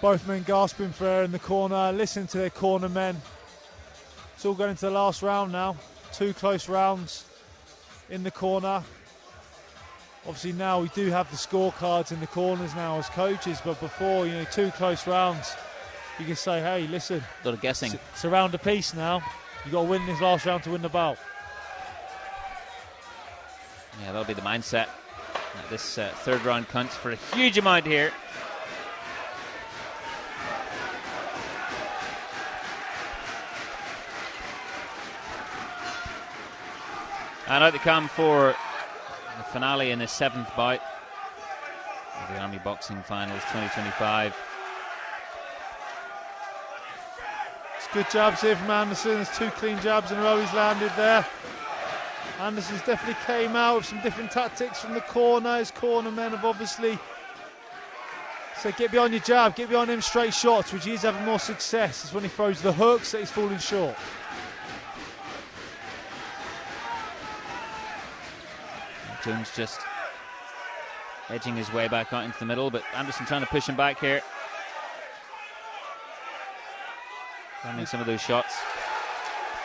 Speaker 3: Both men gasping for air in the corner, listening to their corner men. It's all going into the last round now. 2 close rounds in the corner. Obviously now we do have the scorecards in the corners now as coaches, but before, 2 close rounds, you can say, hey, listen.
Speaker 1: A lot of guessing.
Speaker 3: It's a round apiece now. You've got to win this last round to win the bout.
Speaker 1: Yeah, that'll be the mindset. This third round counts for a huge amount here. And out they come for the finale in the 7th bout of the Army Boxing Finals 2025.
Speaker 3: It's good jabs here from Anderson. There's 2 clean jabs in a row he's landed there. Anderson's definitely came out with some different tactics from the corner. His corner men have obviously said, get behind your jab, get behind them straight shots, which he's having more success. It's when he throws the hooks that he's falling short.
Speaker 1: Jones just edging his way back out into the middle, but Anderson trying to push him back here. Landing some of those shots.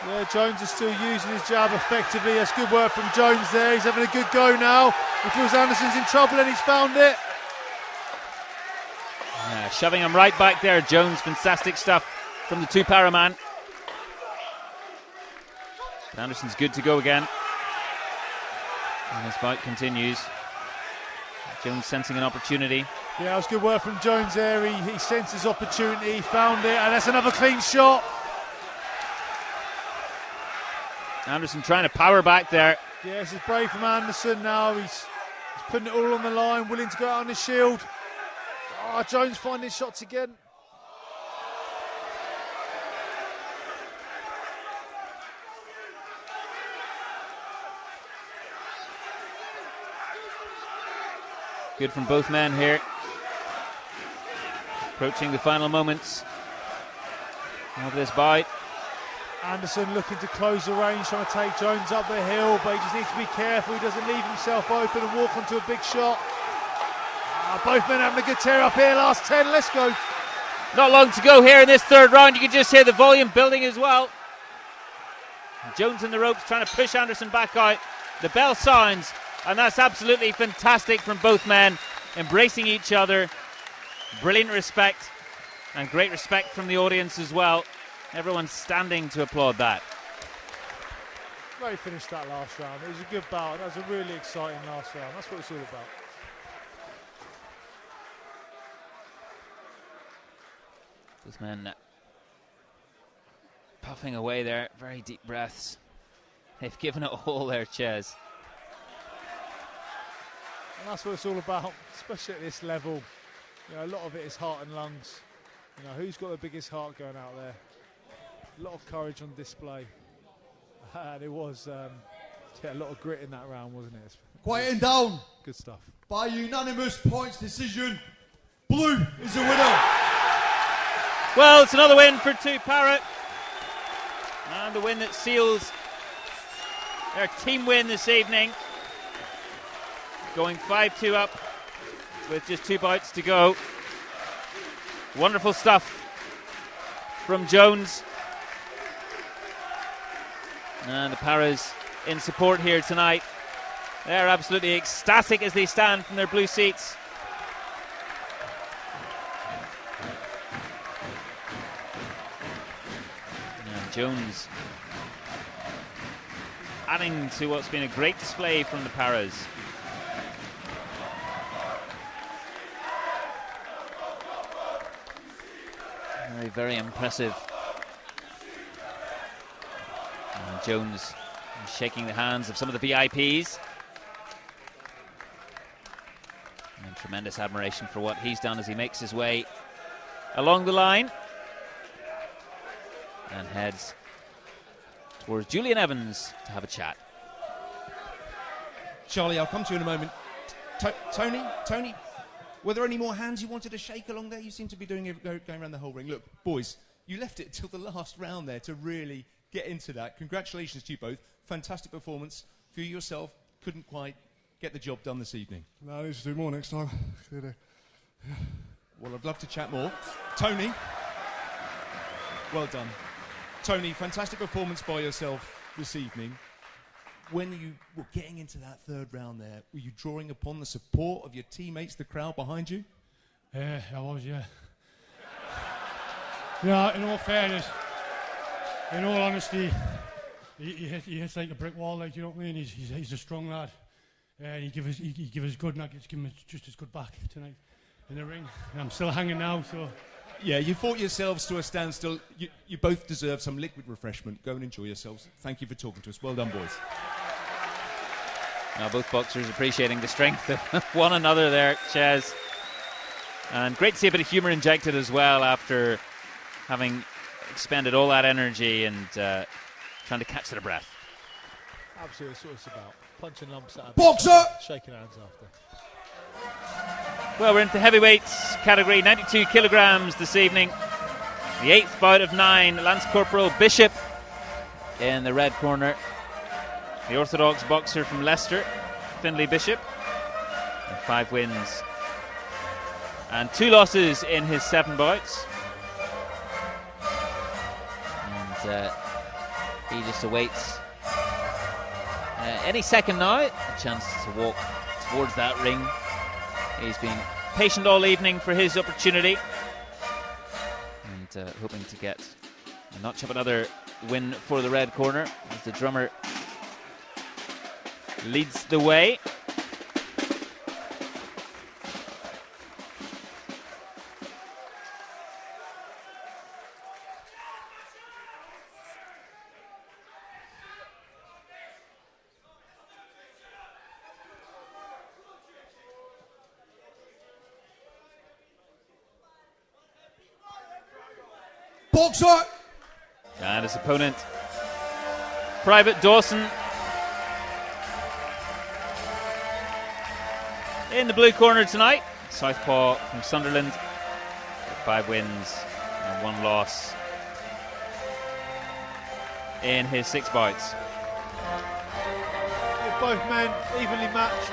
Speaker 3: Yeah, Jones is still using his jab effectively. That's good work from Jones there. He's having a good go now. He feels Anderson's in trouble and he's found it.
Speaker 1: Yeah, shoving him right back there. Jones, fantastic stuff from the 2-para man. But Anderson's good to go again. And this fight continues. Jones sensing an opportunity.
Speaker 3: Yeah, that was good work from Jones there. He sensed his opportunity, he found it, and that's another clean shot.
Speaker 1: Anderson trying to power back there.
Speaker 3: Yeah, this is brave from Anderson now. He's putting it all on the line, willing to go out on his shield. Oh, Jones finding shots again.
Speaker 1: Good from both men here. Approaching the final moments of this bout.
Speaker 3: Anderson looking to close the range, trying to take Jones up the hill, but he just needs to be careful he doesn't leave himself open and walk onto a big shot. Both men having a good tear up here, last 10, let's go.
Speaker 1: Not long to go here in this third round. You can just hear the volume building as well. Jones in the ropes trying to push Anderson back out. The bell sounds, and that's absolutely fantastic from both men, embracing each other. Brilliant respect, and great respect from the audience as well. Everyone's standing to applaud that.
Speaker 3: Great finish that last round. It was a good bout. That was a really exciting last round. That's what it's all about.
Speaker 1: Both men puffing away there, very deep breaths. They've given it all their chest.
Speaker 3: And that's what it's all about, especially at this level. A lot of it is heart and lungs. Who's got the biggest heart going out there? A lot of courage on display. And it was a lot of grit in that round, wasn't it?
Speaker 2: Quieting down.
Speaker 3: Good stuff.
Speaker 2: By unanimous points decision, blue is the winner.
Speaker 1: Well, it's another win for 2-para. And the win that seals their team win this evening. going 5-2 up with just 2 bouts to go. Wonderful stuff from Jones. And the Paras in support here tonight. They're absolutely ecstatic as they stand from their blue seats. And Jones adding to what's been a great display from the Paras. Very, very impressive. And Jones shaking the hands of some of the VIPs. And tremendous admiration for what he's done as he makes his way along the line and heads towards Julian Evans to have a chat.
Speaker 4: Charlie, I'll come to you in a moment. Tony, were there any more hands you wanted to shake along there? You seem to be doing it, going around the whole ring. Look, boys, you left it till the last round there to really get into that. Congratulations to you both. Fantastic performance. For you yourself, couldn't quite get the job done this evening.
Speaker 8: No, I need to do more next time. Yeah.
Speaker 4: Well, I'd love to chat more. Tony, well done. Tony, fantastic performance by yourself this evening. When you were getting into that third round there, were you drawing upon the support of your teammates, the crowd behind you?
Speaker 6: Yeah, I was, yeah. Yeah, in all fairness, in all honesty, he hits like a brick wall, like, you know what I mean? He's a strong lad. And he give us good, and I give him just as good back tonight in the ring. And I'm still hanging now, so...
Speaker 4: Yeah, you fought yourselves to a standstill. You both deserve some liquid refreshment. Go and enjoy yourselves. Thank you for talking to us. Well done, boys.
Speaker 1: Now both boxers appreciating the strength of one another there, Chaz. And great to see a bit of humour injected as well after having expended all that energy and trying to catch their breath.
Speaker 3: Absolutely, that's what it's about. Punching lumps out of
Speaker 2: Boxer!
Speaker 3: Shaking hands after.
Speaker 1: Well, we're into the heavyweights category, 92 kilograms this evening. The 8th bout of 9, Lance Corporal Bishop in the red corner. The orthodox boxer from Leicester, Finlay Bishop, and 5 wins and 2 losses in his 7 bouts. And he just awaits any second now a chance to walk towards that ring. He's been patient all evening for his opportunity and hoping to get a notch up another win for the red corner as the drummer leads the way.
Speaker 2: Boxer!
Speaker 1: And his opponent, Private Dawson. In the blue corner tonight, southpaw from Sunderland, with 5 wins and 1 loss in his 6 bouts.
Speaker 3: With both men evenly matched.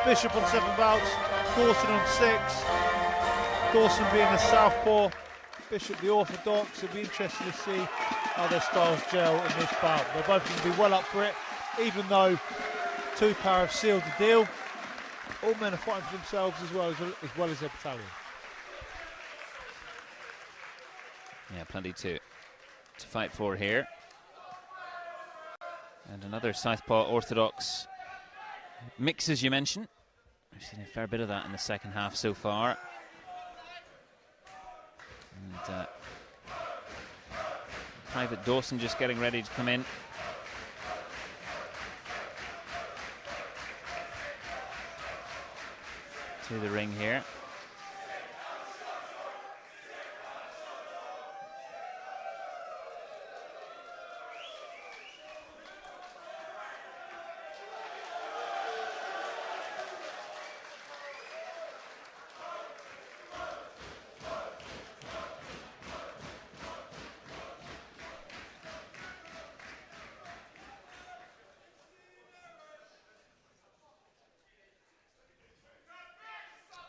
Speaker 3: Bishop on 7 bouts, Dawson on 6. Dawson being a southpaw, Bishop the orthodox. It'll be interesting to see how their styles gel in this bout. They're both going to be well up for it, even though 2 Para have sealed the deal. All men are fighting for themselves as well as their battalion.
Speaker 1: Yeah, plenty to fight for here. And another southpaw orthodox mix, as you mentioned. We've seen a fair bit of that in the second half so far. And Private Dawson just getting ready to come in. To the ring here.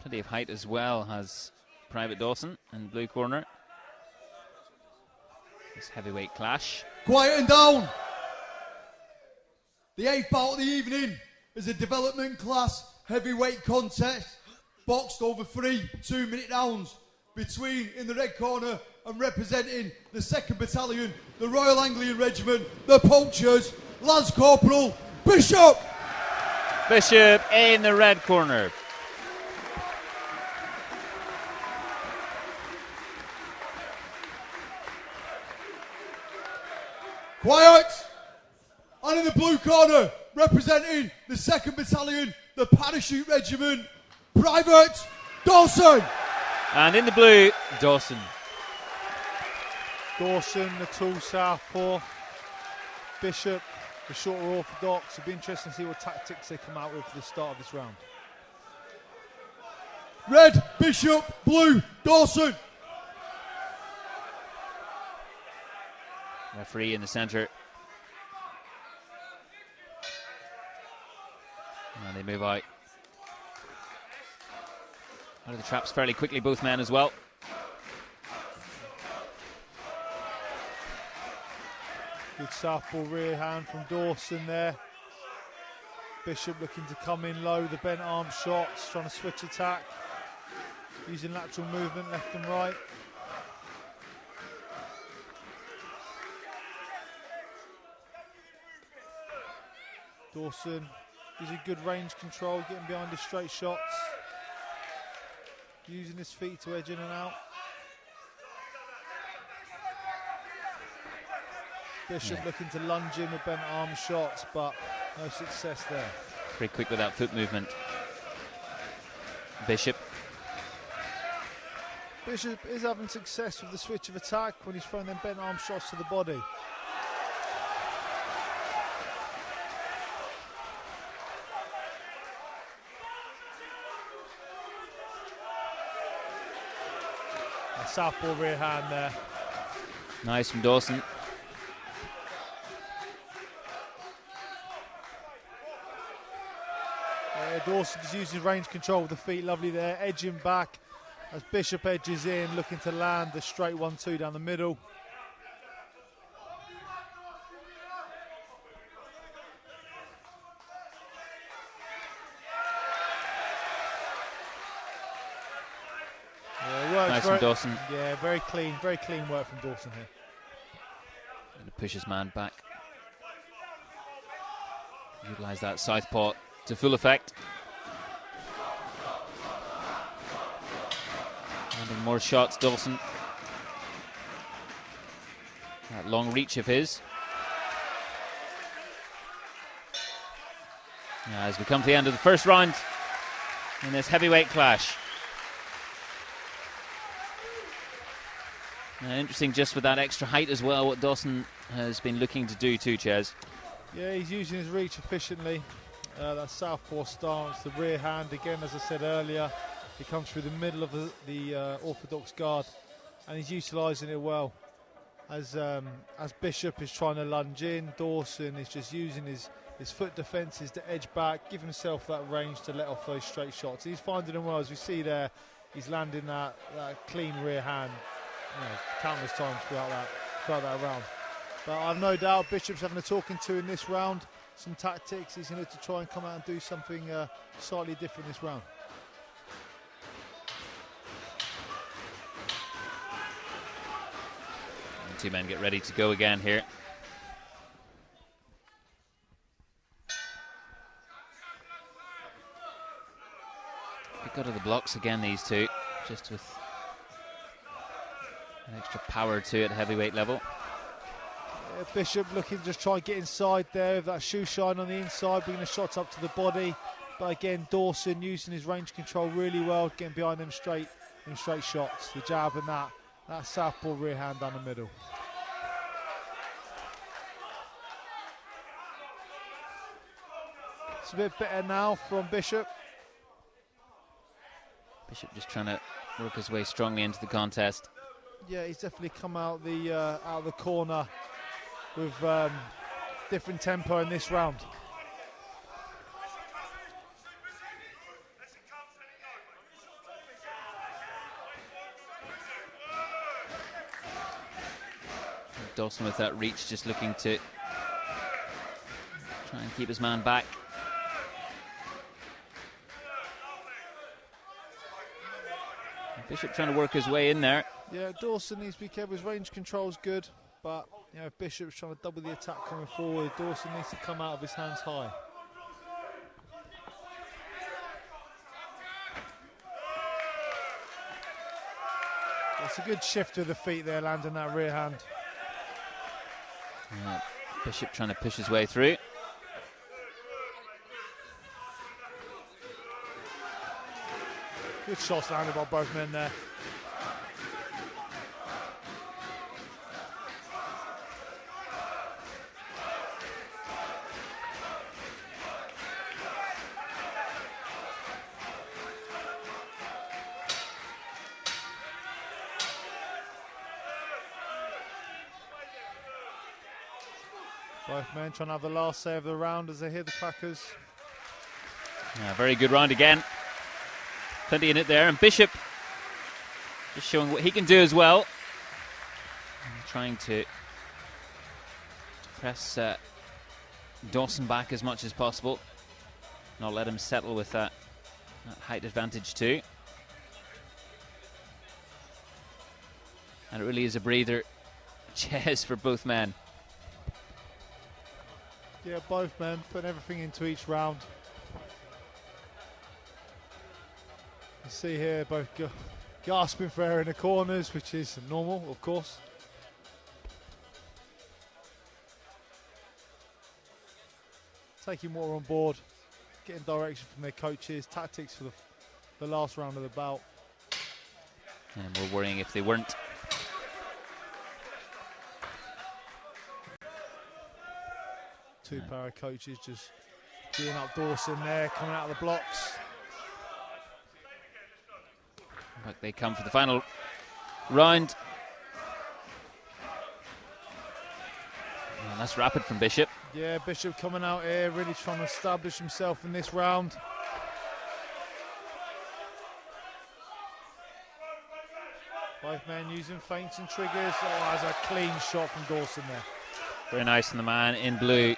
Speaker 1: Plenty of height as well has Private Dawson in the blue corner. This heavyweight clash.
Speaker 2: Quieten down. The 8th bout of the evening is a development class heavyweight contest, boxed over 3 2-minute rounds between, in the red corner and representing the 2nd Battalion, the Royal Anglian Regiment, the Poachers, Lance Corporal Bishop.
Speaker 1: Bishop in the red corner.
Speaker 2: Quiet! And in the blue corner, representing the 2nd Battalion, the Parachute Regiment, Private Dawson.
Speaker 1: And in the blue, Dawson.
Speaker 3: Dawson, the tall southpaw. Bishop, the shorter orthodox. It'll be interesting to see what tactics they come out with for the start of this round.
Speaker 2: Red, Bishop, blue, Dawson.
Speaker 1: Referee in the centre. And they move out of the traps fairly quickly, both men as well.
Speaker 3: Good southpaw rear hand from Dawson there. Bishop looking to come in low, the bent arm shots, trying to switch attack, using lateral movement left and right. Dawson using good range control, getting behind his straight shots, using his feet to edge in and out. Bishop looking to lunge in with bent arm shots, but no success there.
Speaker 1: Pretty quick with that foot movement. Bishop
Speaker 3: is having success with the switch of attack when he's throwing them bent arm shots to the body. A southpaw rear hand there.
Speaker 1: Nice from Dawson.
Speaker 3: Dawson is using range control with the feet, lovely there, edging back as Bishop edges in, looking to land the straight 1-2 down the middle.
Speaker 1: Nice from Dawson.
Speaker 3: Yeah, very clean work from Dawson here.
Speaker 1: And to push his man back. Utilise that southpaw to full effect. Landing more shots, Dawson. That long reach of his. Now, as we come to the end of the first round in this heavyweight clash. Now, interesting just with that extra height as well, what Dawson has been looking to do too, Ches.
Speaker 3: Yeah, he's using his reach efficiently. That southpaw stance, the rear hand, again, as I said earlier, he comes through the middle of the orthodox guard, and he's utilising it well. As Bishop is trying to lunge in, Dawson is just using his foot defences to edge back, give himself that range to let off those straight shots. He's finding them well, as we see there. He's landing that clean rear hand, countless times throughout that round. But I've no doubt Bishop's having a talking to in this round. Some tactics. He's going to try and come out and do something slightly different this round.
Speaker 1: And two men get ready to go again here. Pick out of the blocks again, these two, just with an extra power to it, heavyweight level.
Speaker 3: Bishop looking to just try and get inside there with that shoe shine on the inside, bringing the shots up to the body. But again, Dawson using his range control really well, getting behind them straight shots. The jab and that southpaw rear hand down the middle. It's a bit better now from Bishop.
Speaker 1: Bishop just trying to work his way strongly into the contest.
Speaker 3: Yeah, he's definitely come out of the corner with different tempo in this round.
Speaker 1: Dawson with that reach, just looking to try and keep his man back. Bishop trying to work his way in there.
Speaker 3: Yeah, Dawson needs to be careful. His range control's good, but if Bishop's trying to double the attack coming forward, Dawson needs to come out of his hands high. It's a good shift of the feet there, landing that rear hand.
Speaker 1: Yeah, Bishop trying to push his way through.
Speaker 3: Good shots landed by both men there. Both men trying to have the last say of the round as they hit the crackers.
Speaker 1: Yeah, very good round again. Plenty in it there, and Bishop just showing what he can do as well. And trying to press Dawson back as much as possible. Not let him settle with that height advantage too. And it really is a breather. Chess for both men.
Speaker 3: Yeah, both men putting everything into each round. You see here both gasping for air in the corners, which is normal, of course. Taking water on board, getting direction from their coaches, tactics for the last round of the bout.
Speaker 1: And we're worrying if they weren't.
Speaker 3: Two para coaches just geeing up Dawson there, coming out of the blocks.
Speaker 1: Back they come for the final round. And that's rapid from Bishop.
Speaker 3: Yeah, Bishop coming out here, really trying to establish himself in this round. Both men using feints and triggers. Oh, that's a clean shot from Dawson there.
Speaker 1: Very nice from the man in blue.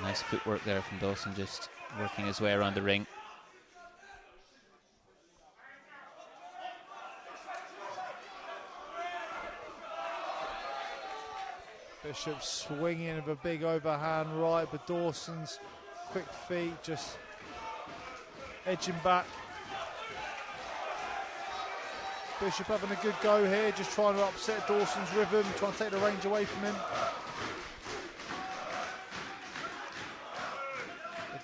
Speaker 1: Nice footwork there from Dawson, just working his way around the ring.
Speaker 3: Bishop swinging of a big overhand right, but Dawson's quick feet just edging back. Bishop having a good go here, just trying to upset Dawson's rhythm, trying to take the range away from him.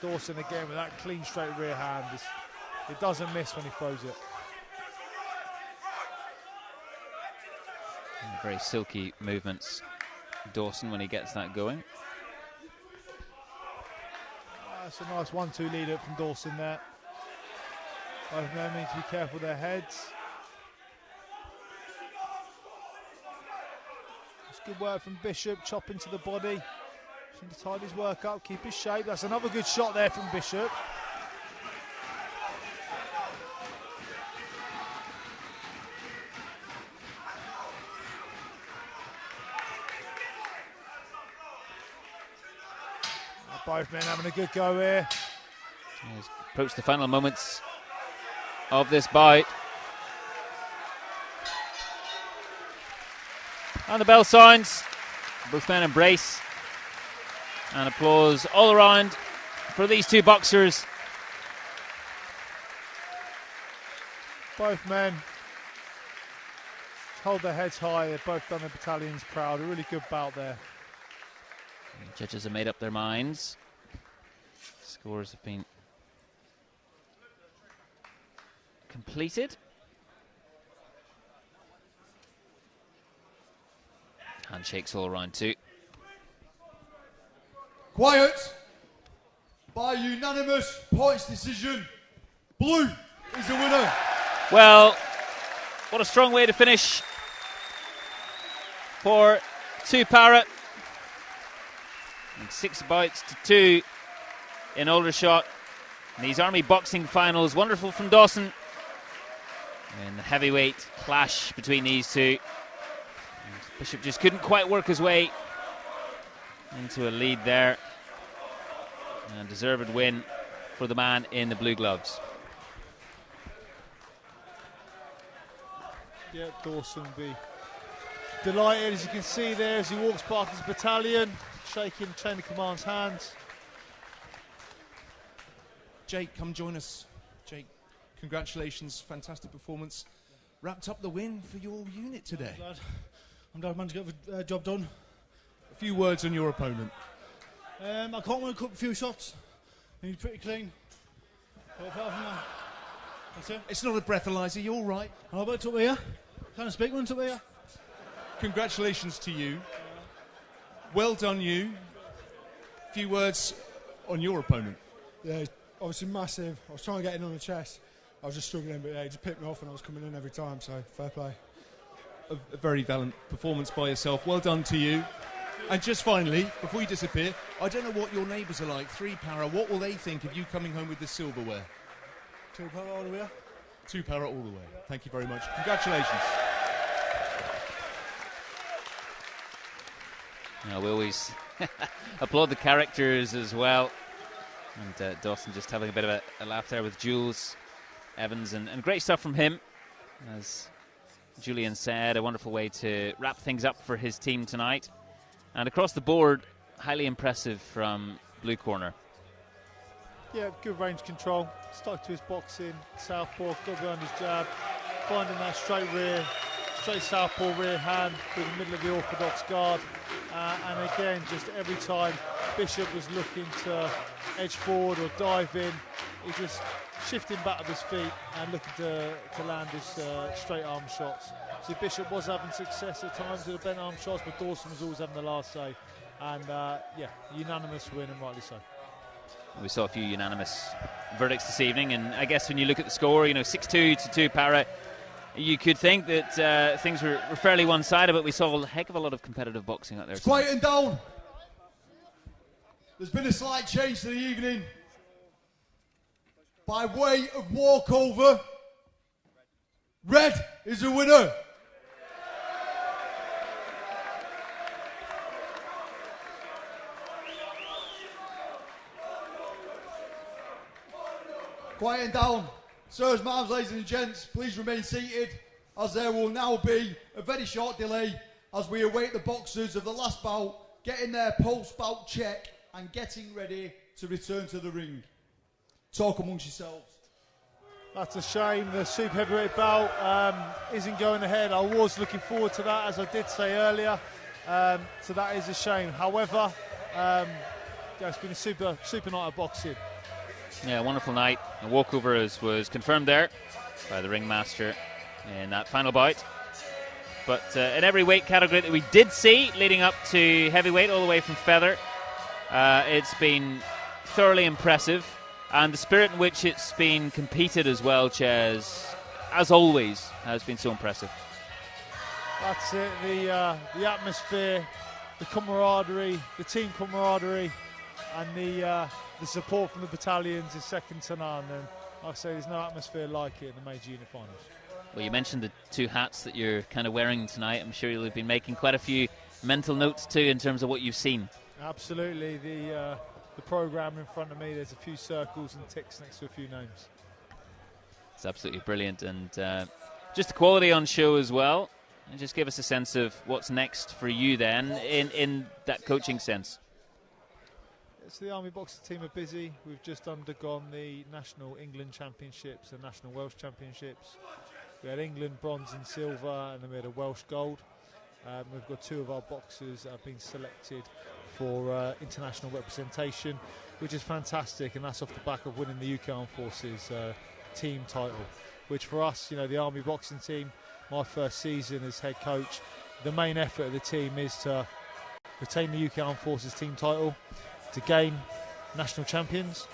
Speaker 3: Dawson again with that clean straight rear hand. It doesn't miss when he throws it.
Speaker 1: And very silky movements, Dawson, when he gets that going.
Speaker 3: That's a nice 1-2 lead up from Dawson there. Both men need to be careful with their heads. It's good work from Bishop, chopping to the body. Trying to tidy his work up, keep his shape. That's another good shot there from Bishop. Both men having a good go here.
Speaker 1: He's approached the final moments of this bout. And the bell sounds. Both men embrace. And applause all around for these two boxers.
Speaker 3: Both men hold their heads high. They've both done their battalions proud. A really good bout there.
Speaker 1: The judges have made up their minds. Scores have been completed. Handshakes all around too.
Speaker 2: Quiet. By unanimous points decision, blue is the winner.
Speaker 1: Well, what a strong way to finish for 2 para. 6 bouts to 2 in Aldershot. And these Army boxing finals, wonderful from Dawson. And the heavyweight clash between these two. And Bishop just couldn't quite work his way into a lead there. And deserved win for the man in the blue gloves.
Speaker 3: Yeah, Dawson will be delighted, as you can see there, as he walks past his battalion, shaking chain of command's hands.
Speaker 4: Jake, come join us. Jake, congratulations, fantastic performance. Wrapped up the win for your unit today.
Speaker 6: I'm glad I managed to get the job done.
Speaker 4: A few words on your opponent.
Speaker 6: I caught him a few shots. He's pretty clean. But apart from that, that's it.
Speaker 4: It's not a breathalyzer, you're all right.
Speaker 6: How about up here? Can I speak once up here?
Speaker 4: Congratulations to you. Well done, you. A few words on your opponent.
Speaker 9: Yeah, he's obviously massive. I was trying to get in on the chest. I was just struggling, but yeah, he just picked me off and I was coming in every time, so fair play.
Speaker 4: A very valiant performance by yourself. Well done to you. And just finally, before you disappear, I don't know what your neighbours are like. 3 Para, what will they think of you coming home with the silverware?
Speaker 6: 2 Para all the way.
Speaker 4: 2 Para all the way. Thank you very much. Congratulations.
Speaker 1: We always applaud the characters as well. And Dawson just having a bit of a laugh there with Jules Evans. And great stuff from him. As Julian said, a wonderful way to wrap things up for his team tonight. And across the board, highly impressive from Blue Corner.
Speaker 3: Yeah, good range control. Stuck to his boxing. Southpaw, got behind his jab. Finding that straight rear, straight southpaw rear hand through the middle of the orthodox guard. And again, just every time Bishop was looking to edge forward or dive in, he just shifting back of his feet and looking to land his straight arm shots. So Bishop was having success at times with the bent arm shots, but Dawson was always having the last say. And yeah, unanimous win, and rightly so.
Speaker 1: We saw a few unanimous verdicts this evening, and I guess when you look at the score, 6-2 to 2 Para, you could think that things were fairly one-sided, but we saw a heck of a lot of competitive boxing out there.
Speaker 2: It's quieting down. There's been a slight change to the evening. By way of walkover, red is the winner. Quieting down. Sirs, ma'ams, ladies and gents, please remain seated, as there will now be a very short delay as we await the boxers of the last bout getting their post-bout check and getting ready to return to the ring. Talk amongst yourselves.
Speaker 3: That's a shame. The super heavyweight bout isn't going ahead. I was looking forward to that, as I did say earlier. So that is a shame. However, it's been a super night of boxing.
Speaker 1: Yeah, wonderful night. A walkover was confirmed there by the ringmaster in that final bout. But in every weight category that we did see leading up to heavyweight, all the way from feather, it's been thoroughly impressive. And the spirit in which it's been competed as well, Ches, as always, has been so impressive.
Speaker 3: That's it. The atmosphere, the camaraderie, the team camaraderie, and the support from the battalions is second to none. And like I say, there's no atmosphere like it in the major unit finals.
Speaker 1: Well, you mentioned the 2 hats that you're kind of wearing tonight. I'm sure you'll have been making quite a few mental notes too in terms of what you've seen.
Speaker 3: Absolutely. The programme in front of me, there's a few circles and ticks next to a few names.
Speaker 1: It's absolutely brilliant, and just the quality on show as well. And just give us a sense of what's next for you then in that coaching sense.
Speaker 3: So the Army boxing team are busy. We've just undergone the National England Championships and National Welsh Championships. We had England bronze and silver, and then we had a Welsh gold. We've got 2 of our boxers that have been selected for international representation, which is fantastic, and that's off the back of winning the UK Armed Forces team title, which for us, the Army boxing team, my first season as head coach, the main effort of the team is to retain the UK Armed Forces team title, to gain national champions,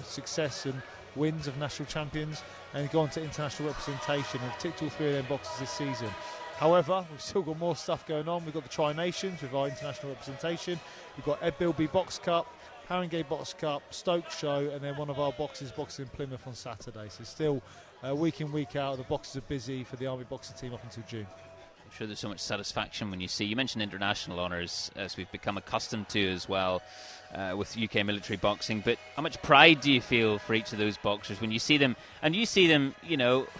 Speaker 3: success and wins of national champions, and go on to international representation. We've ticked all 3 of them boxes this season. However, we've still got more stuff going on. We've got the Tri-Nations with our international representation. We've got Ed Bilby Box Cup, Haringey Box Cup, Stoke Show, and then one of our boxes boxing in Plymouth on Saturday. So still week in, week out, the boxes are busy for the Army boxing team up until June.
Speaker 1: I'm sure there's so much satisfaction when you mentioned international honours, as we've become accustomed to as well with UK military boxing, but how much pride do you feel for each of those boxers when you see them, and you see them,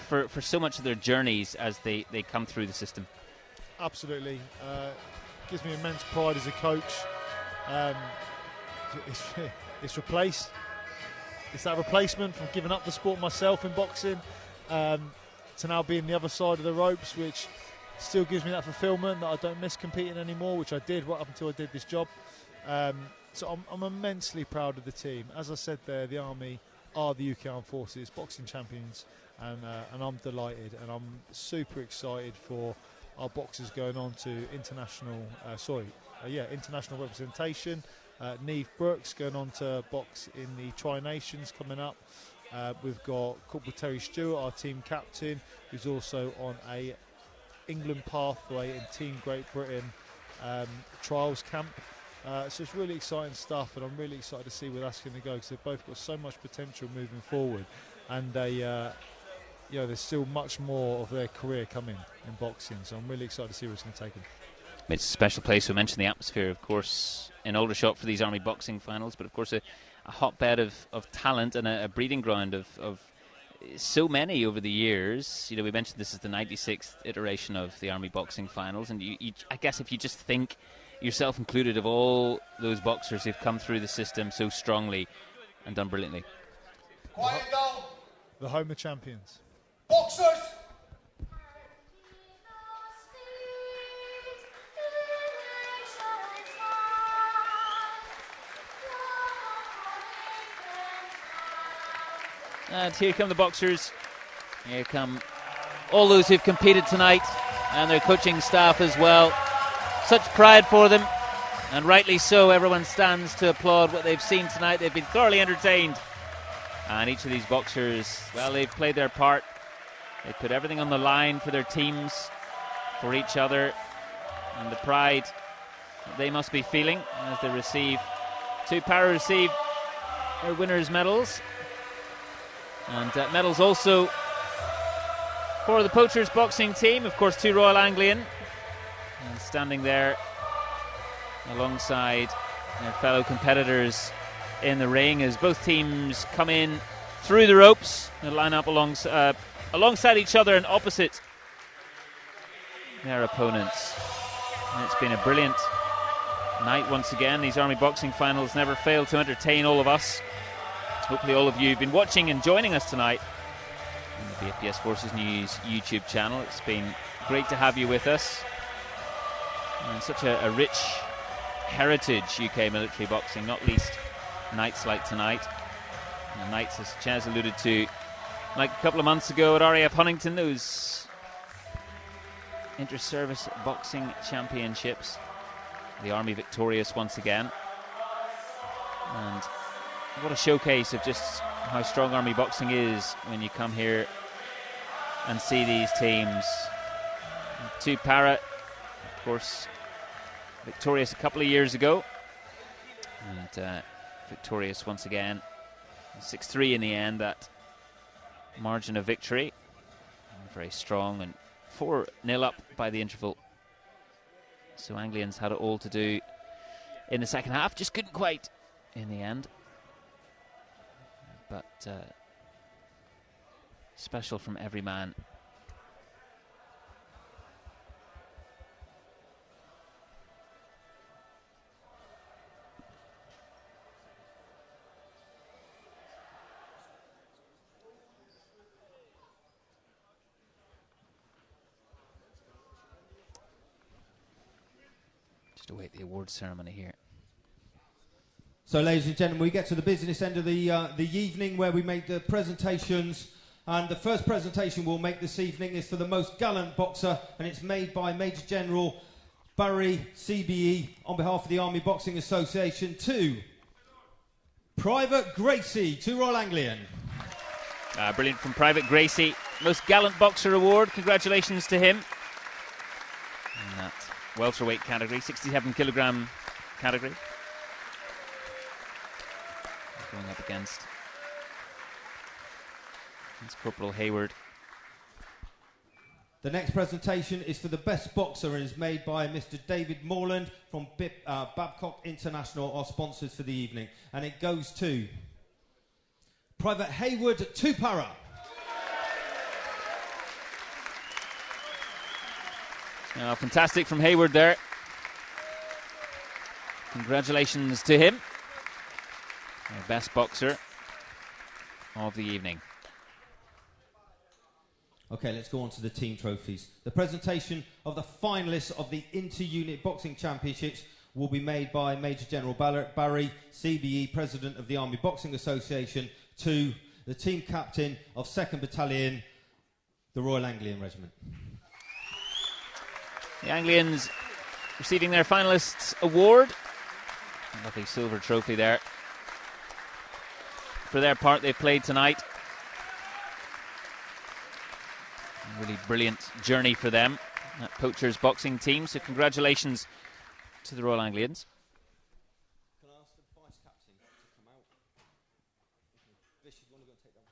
Speaker 1: for so much of their journeys as they come through the system?
Speaker 3: Absolutely. Gives me immense pride as a coach. It's replaced. It's that replacement from giving up the sport myself in boxing to now being the other side of the ropes, which still gives me that fulfillment that I don't miss competing anymore, which I did right up until I did this job. So I'm immensely proud of the team. As I said there, the Army are the UK Armed Forces boxing champions, and I'm delighted, and I'm super excited for our boxers going on to international representation. Neve Brooks going on to box in the Tri-Nations coming up. We've got Corporal Terry Stewart, our team captain, who's also on a England pathway in Team Great Britain trials camp. So it's really exciting stuff, and I'm really excited to see where that's going to go, because they've both got so much potential moving forward, and there's still much more of their career coming in boxing. So I'm really excited to see where it's going to take them.
Speaker 1: It's a special place. We mentioned the atmosphere, of course, in Aldershot for these Army boxing finals, but of course a hotbed of talent and a breeding ground of so many over the years. We mentioned this is the 96th iteration of the Army boxing finals, and I guess if you just think, yourself included, of all those boxers who've come through the system so strongly and done brilliantly.
Speaker 2: Quiet down.
Speaker 3: The home of champions.
Speaker 2: Boxers!
Speaker 1: And here come the boxers. Here come all those who've competed tonight, and their coaching staff as well. Such pride for them, and rightly so. Everyone stands to applaud what they've seen tonight. They've been thoroughly entertained, and each of these boxers, well, they've played their part. They put everything on the line for their teams, for each other, and the pride that they must be feeling as they receive their winners' medals. And medals also for the Poachers boxing team, of course, 2 Royal Anglian, and standing there alongside their fellow competitors in the ring as both teams come in through the ropes and line up alongside each other and opposite their opponents. And it's been a brilliant night once again. These Army boxing finals never fail to entertain all of us. Hopefully all of you have been watching and joining us tonight on the BFBS Forces News YouTube channel. It's been great to have you with us. And such a rich heritage, UK military boxing, not least nights like tonight. And nights, as Chaz alluded to, like a couple of months ago at RAF Huntington, those inter-service boxing championships. The Army victorious once again. And what a showcase of just how strong Army boxing is when you come here and see these teams. 2 Para, of course, victorious a couple of years ago, and victorious once again. 6-3 in the end, that margin of victory. And very strong, and 4-0 up by the interval. So Anglians had it all to do in the second half, just couldn't quite in the end. But special from every man. Just await the awards ceremony here.
Speaker 10: So, ladies and gentlemen, we get to the business end of the evening where we make the presentations. And the first presentation we'll make this evening is for the most gallant boxer, and it's made by Major General Barry CBE on behalf of the Army Boxing Association to Private Gracie, to Royal Anglian.
Speaker 1: Brilliant from Private Gracie. Most Gallant Boxer Award. Congratulations to him. In that welterweight category, 67 kilogram category. against Corporal Hayward.
Speaker 10: The next presentation is for the best boxer and is made by Mr. David Morland from Babcock International, our sponsors for the evening. And it goes to Private Hayward Tupara.
Speaker 1: Fantastic from Hayward there. Congratulations to him. Our best boxer of the evening.
Speaker 10: Okay, let's go on to the team trophies. The presentation of the finalists of the Inter-Unit Boxing Championships will be made by Major General Barry, CBE, President of the Army Boxing Association, to the team captain of 2nd Battalion, the Royal Anglian Regiment.
Speaker 1: The Anglians receiving their finalists award. A lovely silver trophy there. For their part they've played tonight. A really brilliant journey for them, that Poachers boxing team. So congratulations to the Royal Anglians.
Speaker 10: Can I ask the vice captain to come out? Vish, you want to go and take that?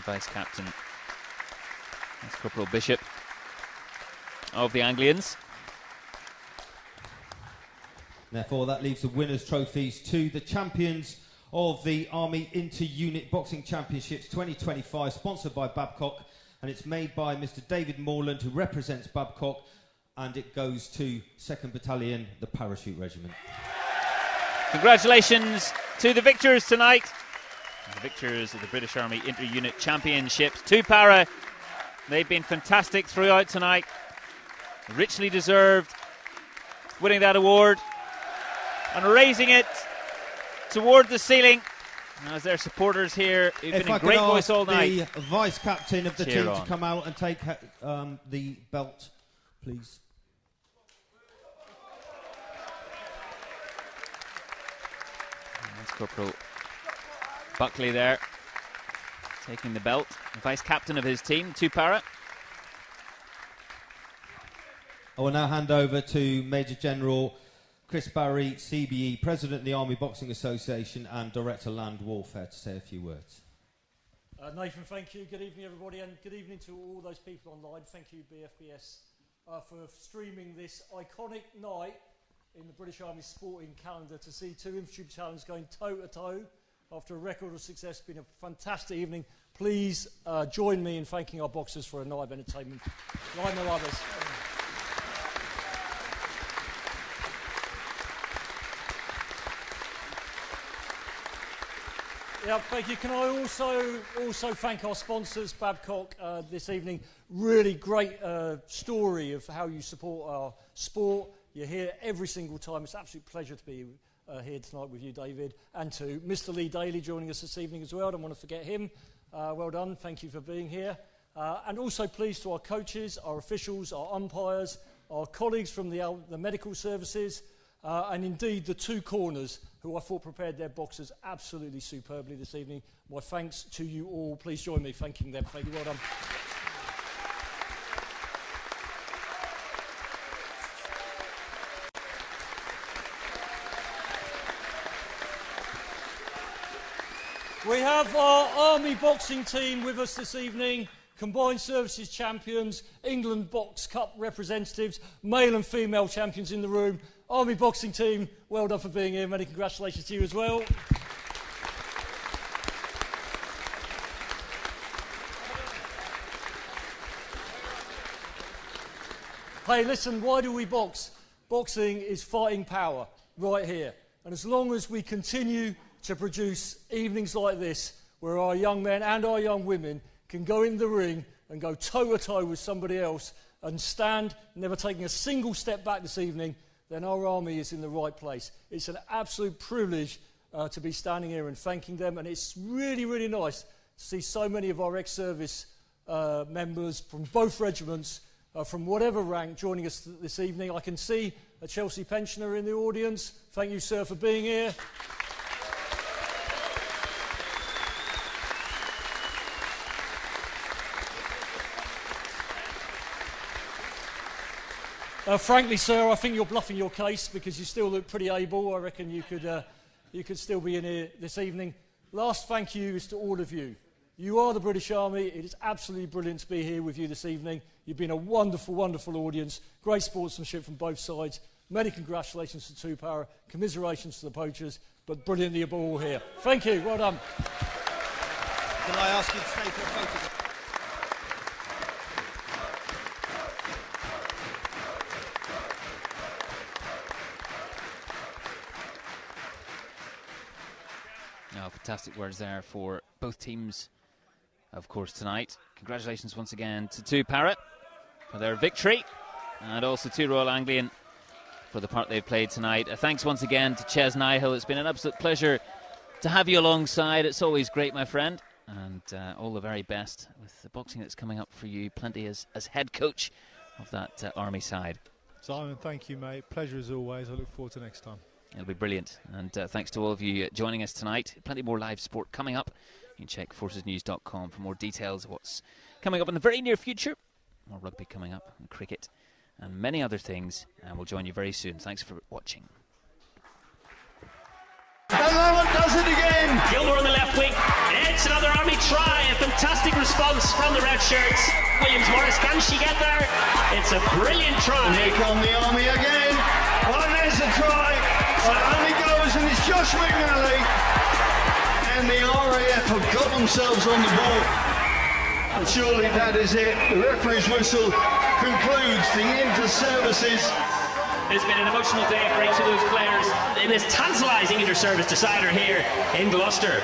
Speaker 1: Vice captain, that's Corporal Bishop of the Anglians.
Speaker 10: Therefore, that leaves the winners' trophies to the champions of the Army Inter-Unit Boxing Championships 2025, sponsored by Babcock, and it's made by Mr. David Morland, who represents Babcock, and it goes to 2nd Battalion, the Parachute Regiment.
Speaker 1: Congratulations to the victors tonight. The victors of the British Army Inter-Unit Championships. Tupara, they've been fantastic throughout tonight. Richly deserved winning that award and raising it toward the ceiling. As their supporters here, who've been in great voice all night.
Speaker 10: The vice captain of the
Speaker 1: Cheer
Speaker 10: team
Speaker 1: on.
Speaker 10: to come out and take the belt, please.
Speaker 1: That's Corporal Buckley there, taking the belt. The vice captain of his team, Tupara.
Speaker 10: I will now hand over to Major General Chris Barry, CBE, President of the Army Boxing Association and Director Land Warfare, to say a few words.
Speaker 11: Nathan, thank you. Good evening, everybody, and good evening to all those people online. Thank you, BFBS, for streaming this iconic night in the British Army sporting calendar to see two infantry battalions going toe-to-toe after a record of success. It's been a fantastic evening. Please join me in thanking our boxers for a night of entertainment. Like no others. Yeah, thank you. Can I also thank our sponsors, Babcock, this evening. Really great story of how you support our sport. You're here every single time. It's an absolute pleasure to be here tonight with you, David, and to Mr. Lee Daly joining us this evening as well. I don't want to forget him. Well done. Thank you for being here. And also pleased to our coaches, our officials, our umpires, our colleagues from the medical services, and indeed the two corners who I thought prepared their boxers absolutely superbly this evening. My thanks to you all. Please join me thanking them. Thank you. Well done. We have our Army boxing team with us this evening. Combined Services champions, England Box Cup representatives, male and female champions in the room. Army boxing team, well done for being here. Many congratulations to you as well. Hey, listen, why do we box? Boxing is fighting power right here. And as long as we continue to produce evenings like this, where our young men and our young women can go in the ring and go toe-to-toe with somebody else and stand, never taking a single step back this evening, then our army is in the right place. It's an absolute privilege to be standing here and thanking them, and it's really, really nice to see so many of our ex-service members from both regiments, from whatever rank, joining us this evening. I can see a Chelsea pensioner in the audience. Thank you, sir, for being here. Frankly, sir, I think you're bluffing your case because you still look pretty able. I reckon you could still be in here this evening. Last thank you is to all of you. You are the British Army. It is absolutely brilliant to be here with you this evening. You've been a wonderful, wonderful audience. Great sportsmanship from both sides. Many congratulations to Two Power. Commiserations to the poachers. But brilliant that you're all here. Thank you. Well done.
Speaker 10: Can I ask you to stay for a photo?
Speaker 1: Oh, fantastic words there for both teams, of course, tonight. Congratulations once again to Two Parrot for their victory, and also to Royal Anglian for the part they've played tonight. Thanks once again to Ches Nihill. It's been an absolute pleasure to have you alongside. It's always great, my friend, and all the very best with the boxing that's coming up for you. Plenty as head coach of that Army side.
Speaker 3: Simon, thank you, mate. Pleasure as always. I look forward to next time.
Speaker 1: It'll be brilliant, and thanks to all of you joining us tonight. Plenty more live sport coming up. You can check forcesnews.com for more details of what's coming up in the very near future. More rugby coming up, and cricket, and many other things, and we'll join you very soon. Thanks for watching.
Speaker 12: And that one does it again.
Speaker 13: Gilmore on the left wing. It's another Army try. A fantastic response from the red shirts. Williams-Morris, can she get there? It's a brilliant try.
Speaker 12: And here come the Army again. Well, there's a try. Well, it only goes, and it's Josh McNally. And the RAF have got themselves on the ball. And surely that is it. The referee's whistle concludes the inter-services.
Speaker 13: It's been an emotional day for each of those players in this tantalising inter-service decider here in Gloucester.